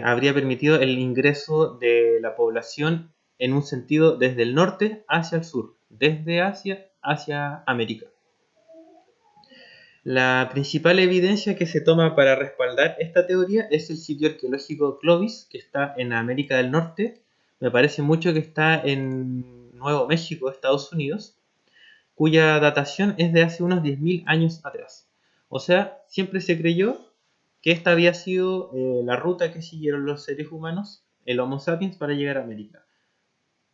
habría permitido el ingreso de la población en un sentido desde el norte hacia el sur, desde Asia hacia América. La principal evidencia que se toma para respaldar esta teoría es el sitio arqueológico Clovis, que está en América del Norte. Me parece mucho que está en Nuevo México, Estados Unidos, cuya datación es de hace unos 10.000 años atrás. O sea, siempre se creyó que esta había sido la ruta que siguieron los seres humanos, el Homo sapiens, para llegar a América.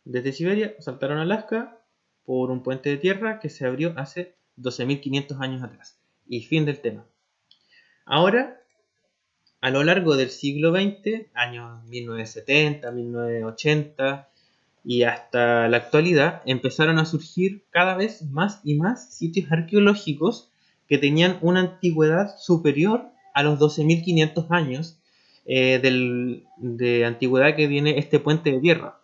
Desde Siberia saltaron a Alaska por un puente de tierra que se abrió hace 12.500 años atrás. Y fin del tema. Ahora, a lo largo del siglo XX, años 1970, 1980 y hasta la actualidad, empezaron a surgir cada vez más y más sitios arqueológicos que tenían una antigüedad superior a los 12.500 años de antigüedad que tiene este puente de tierra.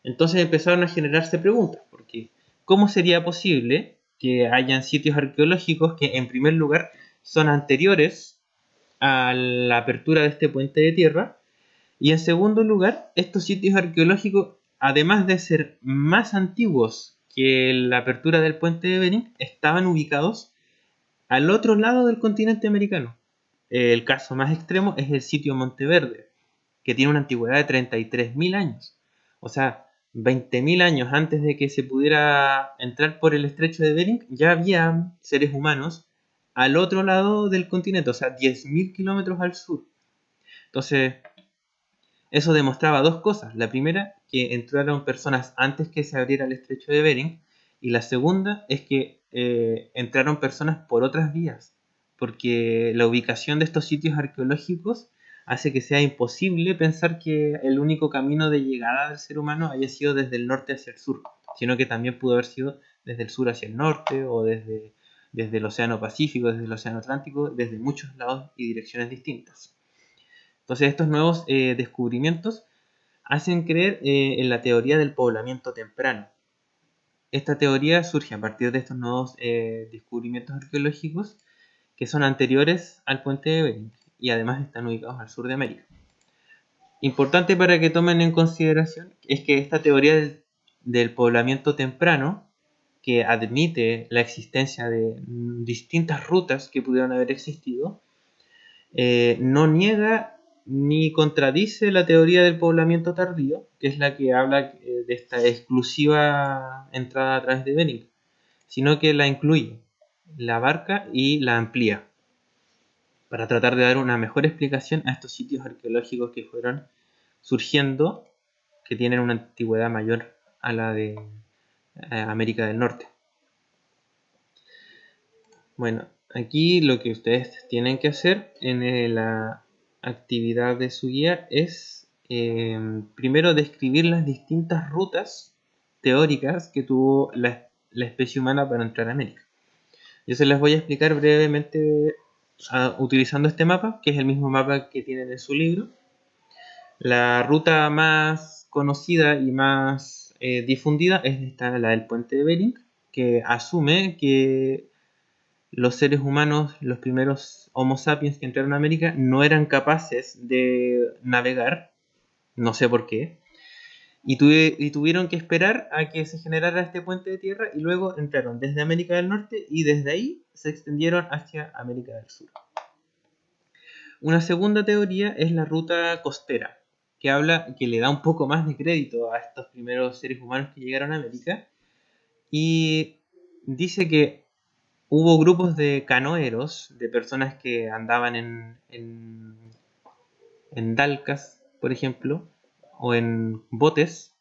Entonces empezaron a generarse preguntas, porque ¿cómo sería posible que hayan sitios arqueológicos que en primer lugar son anteriores a la apertura de este puente de tierra? Y en segundo lugar, estos sitios arqueológicos, además de ser más antiguos que la apertura del puente de Bering, estaban ubicados al otro lado del continente americano. El caso más extremo es el sitio Monteverde, que tiene una antigüedad de 33.000 años. O sea, 20.000 años antes de que se pudiera entrar por el estrecho de Bering, ya había seres humanos al otro lado del continente, o sea, 10.000 kilómetros al sur. Entonces, eso demostraba dos cosas. La primera, que entraron personas antes que se abriera el estrecho de Bering, y la segunda es que entraron personas por otras vías, porque la ubicación de estos sitios arqueológicos hace que sea imposible pensar que el único camino de llegada del ser humano haya sido desde el norte hacia el sur, sino que también pudo haber sido desde el sur hacia el norte o desde el Océano Pacífico, desde el Océano Atlántico, desde muchos lados y direcciones distintas. Entonces estos nuevos descubrimientos hacen creer en la teoría del poblamiento temprano. Esta teoría surge a partir de estos nuevos descubrimientos arqueológicos que son anteriores al puente de Bering y además están ubicados al sur de América. Importante para que tomen en consideración es que esta teoría del poblamiento temprano, que admite la existencia de distintas rutas que pudieron haber existido, no niega ni contradice la teoría del poblamiento tardío, que es la que habla de esta exclusiva entrada a través de Bering, sino que la incluye, la abarca y la amplía, para tratar de dar una mejor explicación a estos sitios arqueológicos que fueron surgiendo, que tienen una antigüedad mayor a la de América del Norte. Bueno, aquí lo que ustedes tienen que hacer en la actividad de su guía es primero describir las distintas rutas teóricas que tuvo la especie humana para entrar a América. Yo se las voy a explicar brevemente utilizando este mapa, que es el mismo mapa que tienen en su libro. La ruta más conocida y más difundida es la del puente de Bering, que asume que los seres humanos, los primeros Homo sapiens que entraron a América, no eran capaces de navegar, no sé por qué, y tuvieron que esperar a que se generara este puente de tierra y luego entraron desde América del Norte y desde ahí se extendieron hacia América del Sur. Una segunda teoría es la ruta costera, que le da un poco más de crédito a estos primeros seres humanos que llegaron a América y dice que hubo grupos de canoeros, de personas que andaban en dalcas, por ejemplo, o en botes,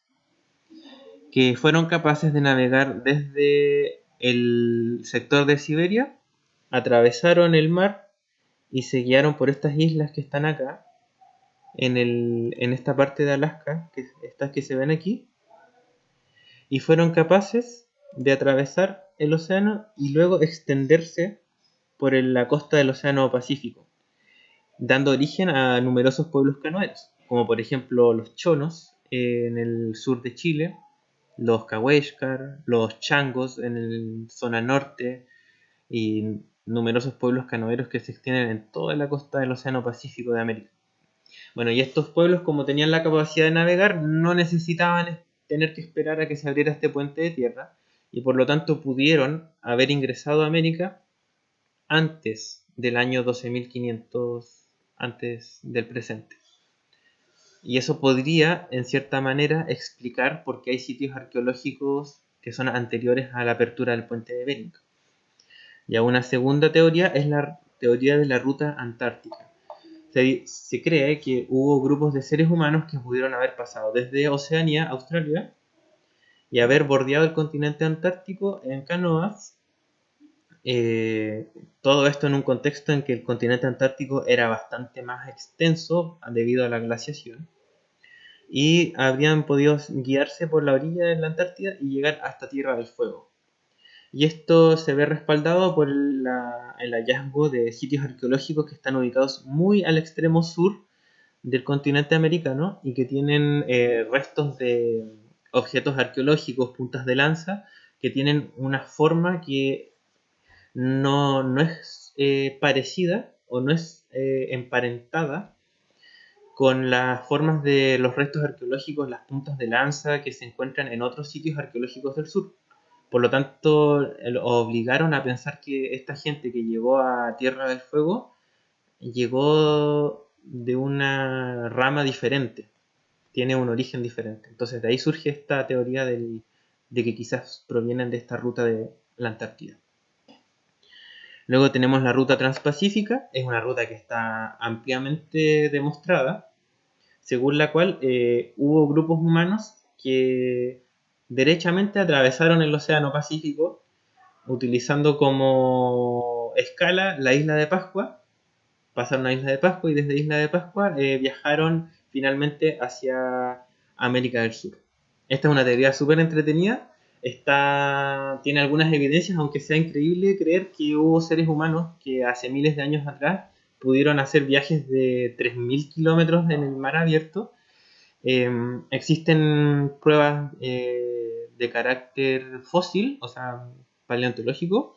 que fueron capaces de navegar desde el sector de Siberia, atravesaron el mar y se guiaron por estas islas que están acá, en esta parte de Alaska, estas que se ven aquí, y fueron capaces de atravesar el océano y luego extenderse por la costa del Océano Pacífico. dando origen a numerosos pueblos canoeros, como por ejemplo los chonos en el sur de Chile, los cahuéscar, los changos en la zona norte y numerosos pueblos canoeros que se extienden en toda la costa del Océano Pacífico de América. Bueno, y estos pueblos, como tenían la capacidad de navegar, no necesitaban tener que esperar a que se abriera este puente de tierra, y por lo tanto pudieron haber ingresado a América antes del año 12.500 antes del presente. Y eso podría, en cierta manera, explicar por qué hay sitios arqueológicos que son anteriores a la apertura del puente de Bering. Y una segunda teoría es la teoría de la ruta antártica. Se cree que hubo grupos de seres humanos que pudieron haber pasado desde Oceanía, Australia, y haber bordeado el continente antártico en canoas. Todo esto en un contexto en que el continente antártico era bastante más extenso debido a la glaciación, y habrían podido guiarse por la orilla de la Antártida y llegar hasta Tierra del Fuego. Y esto se ve respaldado por el hallazgo de sitios arqueológicos que están ubicados muy al extremo sur del continente americano y que tienen restos de objetos arqueológicos, puntas de lanza, que tienen una forma que no es parecida o no es emparentada con las formas de los restos arqueológicos, las puntas de lanza que se encuentran en otros sitios arqueológicos del sur. Por lo tanto, obligaron a pensar que esta gente que llegó a Tierra del Fuego llegó de una rama diferente, tiene un origen diferente. Entonces de ahí surge esta teoría de que quizás provienen de esta ruta de la Antártida. Luego tenemos la ruta transpacífica, es una ruta que está ampliamente demostrada, según la cual hubo grupos humanos que derechamente atravesaron el Océano Pacífico utilizando como escala la isla de Pascua, pasaron a Isla de Pascua y desde Isla de Pascua viajaron finalmente hacia América del Sur. Esta es una teoría súper entretenida, tiene algunas evidencias, aunque sea increíble creer que hubo seres humanos que hace miles de años atrás pudieron hacer viajes de 3.000 kilómetros en el mar abierto. Existen pruebas de carácter fósil, o sea, paleontológico.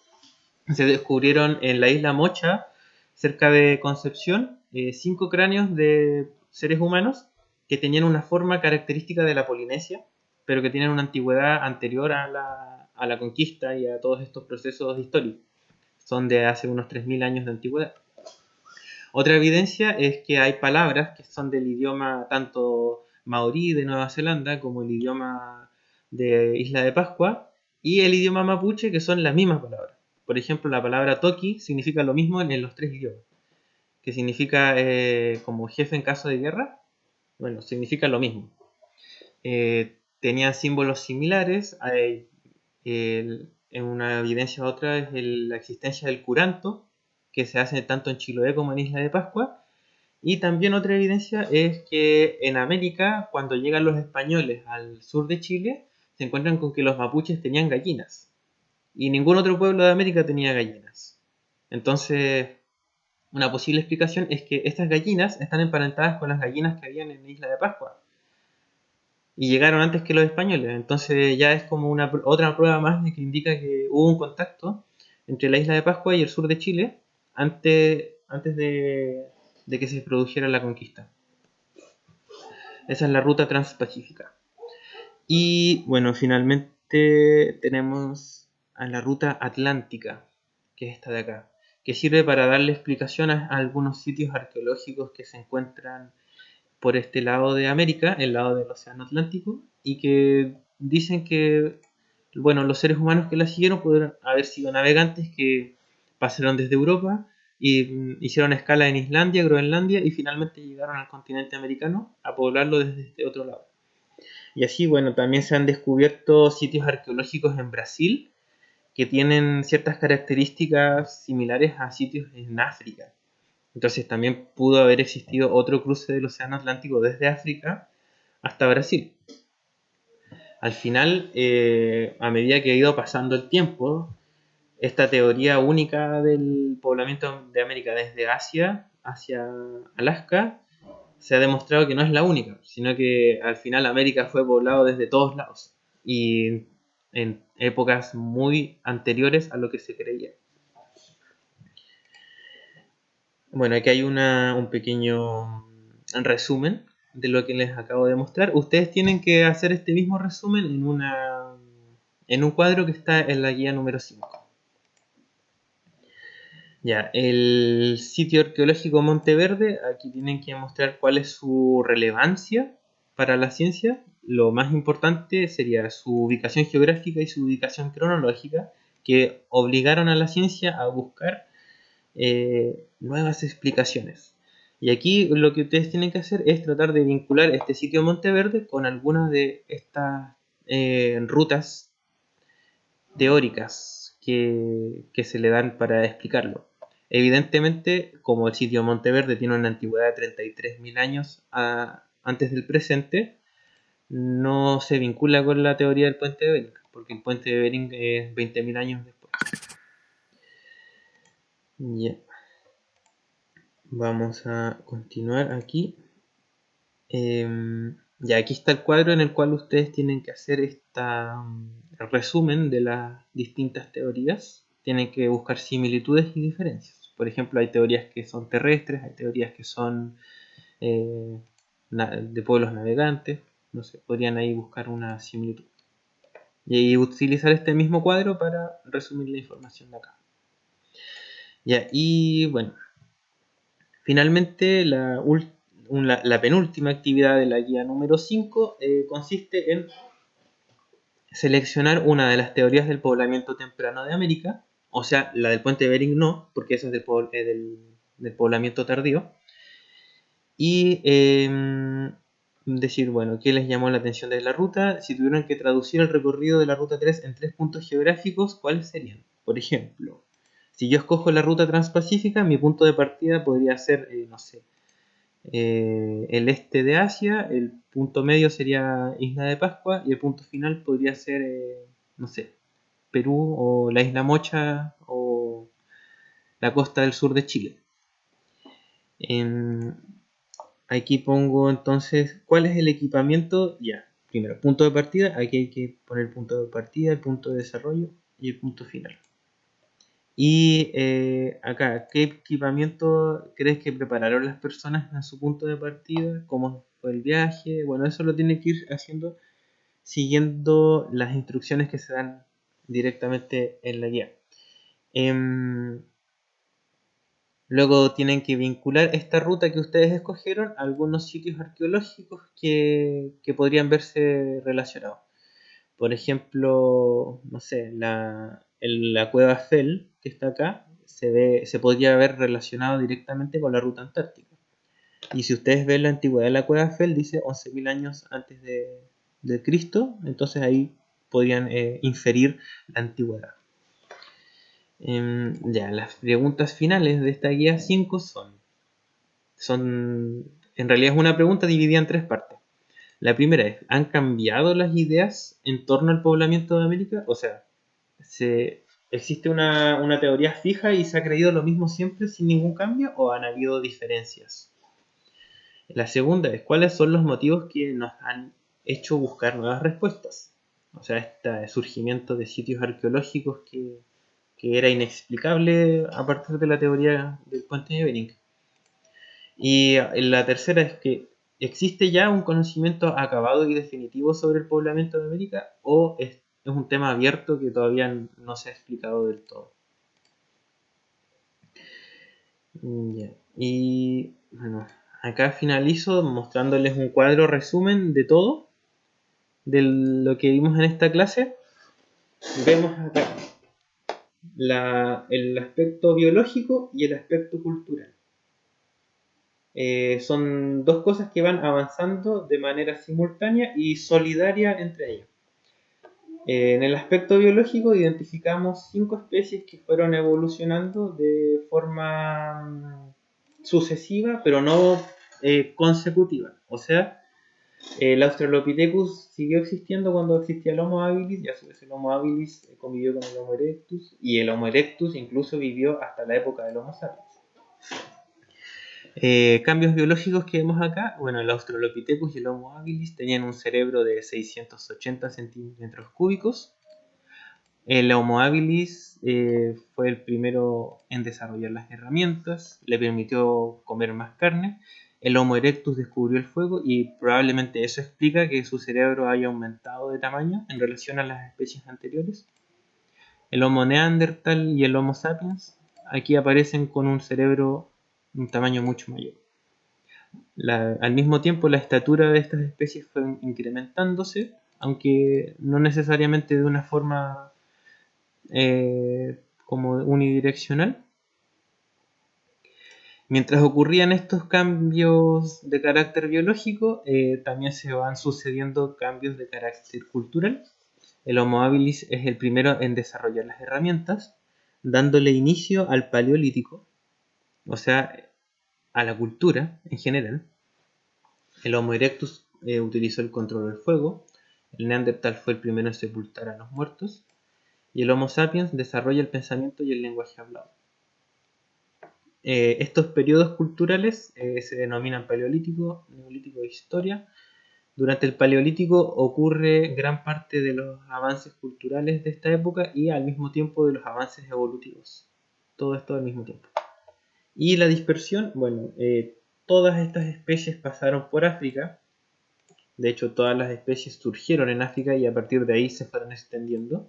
Se descubrieron en la isla Mocha, cerca de Concepción, 5 cráneos de seres humanos que tenían una forma característica de la Polinesia, pero que tienen una antigüedad anterior a la conquista y a todos estos procesos históricos. Son de hace unos 3.000 años de antigüedad. Otra evidencia es que hay palabras que son del idioma tanto maorí de Nueva Zelanda como el idioma de Isla de Pascua y el idioma mapuche, que son las mismas palabras. Por ejemplo, la palabra toki significa lo mismo en los tres idiomas, que significa como jefe en caso de guerra. Bueno, significa lo mismo. Tenían símbolos similares. En una evidencia otra es la existencia del curanto, que se hace tanto en Chiloé como en Isla de Pascua. Y también otra evidencia es que en América, cuando llegan los españoles al sur de Chile, se encuentran con que los mapuches tenían gallinas. Y ningún otro pueblo de América tenía gallinas. Entonces, una posible explicación es que estas gallinas están emparentadas con las gallinas que habían en Isla de Pascua. Y llegaron antes que los españoles. Entonces ya es como otra prueba más de que indica que hubo un contacto entre la Isla de Pascua y el sur de Chile antes de que se produjera la conquista. Esa es la ruta transpacífica. Y bueno, finalmente tenemos a la ruta atlántica, que es esta de acá, que sirve para darle explicación a algunos sitios arqueológicos que se encuentran por este lado de América, el lado del Océano Atlántico, y que dicen que bueno, los seres humanos que la siguieron pudieron haber sido navegantes que pasaron desde Europa y hicieron escala en Islandia, Groenlandia y finalmente llegaron al continente americano a poblarlo desde este otro lado. Y así, bueno, también se han descubierto sitios arqueológicos en Brasil que tienen ciertas características similares a sitios en África. Entonces también pudo haber existido otro cruce del Océano Atlántico desde África hasta Brasil. Al final, a medida que ha ido pasando el tiempo, esta teoría única del poblamiento de América desde Asia hacia Alaska se ha demostrado que no es la única, sino que al final América fue poblado desde todos lados y en épocas muy anteriores a lo que se creía. Bueno, aquí hay un pequeño resumen de lo que les acabo de mostrar. Ustedes tienen que hacer este mismo resumen en un cuadro que está en la guía número 5. Ya, el sitio arqueológico Monteverde, aquí tienen que mostrar cuál es su relevancia para la ciencia. Lo más importante sería su ubicación geográfica y su ubicación cronológica, que obligaron a la ciencia a buscar nuevas explicaciones. Y aquí lo que ustedes tienen que hacer es tratar de vincular este sitio Monteverde con algunas de estas rutas teóricas que se le dan para explicarlo. Evidentemente, como el sitio Monteverde tiene una antigüedad de 33.000 años antes del presente, no se vincula con la teoría del puente de Bering, porque el puente de Bering es 20.000 años después. Yeah. Vamos a continuar aquí. Ya aquí está el cuadro en el cual ustedes tienen que hacer el resumen de las distintas teorías. Tienen que buscar similitudes y diferencias. Por ejemplo, hay teorías que son terrestres, hay teorías que son de pueblos navegantes. No sé, podrían ahí buscar una similitud. Y utilizar este mismo cuadro para resumir la información de acá. Ya, y bueno, finalmente la penúltima actividad de la guía número 5 consiste en seleccionar una de las teorías del poblamiento temprano de América, o sea, la del puente de Bering no, porque esa es del poblamiento tardío, y decir, bueno, qué les llamó la atención de la ruta. Si tuvieran que traducir el recorrido de la ruta 3 en 3 puntos geográficos, ¿cuáles serían? Por ejemplo, si yo escojo la ruta transpacífica, mi punto de partida podría ser, no sé, el este de Asia, el punto medio sería Isla de Pascua y el punto final podría ser, no sé, Perú o la Isla Mocha o la costa del sur de Chile. Aquí pongo entonces cuál es el equipamiento. Ya, primero, punto de partida. Aquí hay que poner el punto de partida, el punto de desarrollo y el punto final. Y acá, ¿qué equipamiento crees que prepararon las personas en su punto de partida? ¿Cómo fue el viaje? Bueno, eso lo tienen que ir haciendo siguiendo las instrucciones que se dan directamente en la guía. Luego tienen que vincular esta ruta que ustedes escogieron a algunos sitios arqueológicos que podrían verse relacionados. Por ejemplo, no sé, la cueva Fell, que está acá, se podría ver relacionado directamente con la ruta antártica. Y si ustedes ven la antigüedad de la cueva Fell, dice 11.000 años antes de Cristo, entonces ahí podrían inferir la antigüedad. Ya, las preguntas finales de esta guía 5 en realidad es una pregunta dividida en 3 partes. La primera es, ¿han cambiado las ideas en torno al poblamiento de América? O sea, ¿existe una teoría fija y se ha creído lo mismo siempre sin ningún cambio o han habido diferencias? La segunda es, ¿cuáles son los motivos que nos han hecho buscar nuevas respuestas? O sea, este surgimiento de sitios arqueológicos que era inexplicable a partir de la teoría del puente de Bering. Y la tercera es que ¿existe ya un conocimiento acabado y definitivo sobre el poblamiento de América o es un tema abierto que todavía no se ha explicado del todo? Yeah. Y bueno, acá finalizo mostrándoles un cuadro resumen de todo, de lo que vimos en esta clase. Vemos acá el aspecto biológico y el aspecto cultural. Son dos cosas que van avanzando de manera simultánea y solidaria entre ellas. En el aspecto biológico identificamos 5 especies que fueron evolucionando de forma sucesiva, pero no consecutiva. O sea, El Australopithecus siguió existiendo cuando existía el Homo habilis, y a su vez el Homo habilis convivió con el Homo erectus, y el Homo erectus incluso vivió hasta la época del Homo sapiens. Cambios biológicos que vemos acá, bueno, el Australopithecus y el Homo habilis tenían un cerebro de 680 centímetros cúbicos. El Homo habilis fue el primero en desarrollar las herramientas, le permitió comer más carne. El Homo erectus descubrió el fuego y probablemente eso explica que su cerebro haya aumentado de tamaño en relación a las especies anteriores. El Homo neandertal y el Homo sapiens aquí aparecen con un cerebro de un tamaño mucho mayor. Al mismo tiempo, la estatura de estas especies fue incrementándose, aunque no necesariamente de una forma como unidireccional. Mientras ocurrían estos cambios de carácter biológico, también se van sucediendo cambios de carácter cultural. El Homo habilis es el primero en desarrollar las herramientas, dándole inicio al Paleolítico, o sea, a la cultura en general. El Homo erectus utilizó el control del fuego. El Neandertal fue el primero en sepultar a los muertos. Y el Homo sapiens desarrolla el pensamiento y el lenguaje hablado. Estos periodos culturales se denominan Paleolítico, Neolítico e Historia. Durante el Paleolítico ocurre gran parte de los avances culturales de esta época y al mismo tiempo de los avances evolutivos. Todo esto al mismo tiempo. Y la dispersión, bueno, todas estas especies pasaron por África. De hecho, todas las especies surgieron en África y a partir de ahí se fueron extendiendo.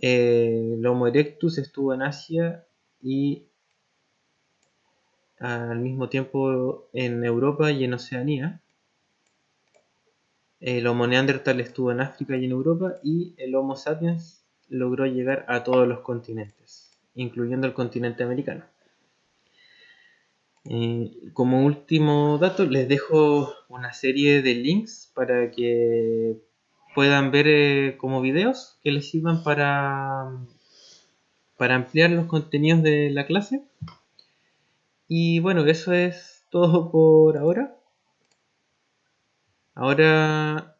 El Homo erectus estuvo en Asia y al mismo tiempo en Europa y en Oceanía. El Homo neandertal estuvo en África y en Europa, y el Homo sapiens logró llegar a todos los continentes, incluyendo el continente americano. Como último dato, les dejo una serie de links para que puedan ver como videos que les sirvan para ampliar los contenidos de la clase. Y bueno, eso es todo por ahora. Ahora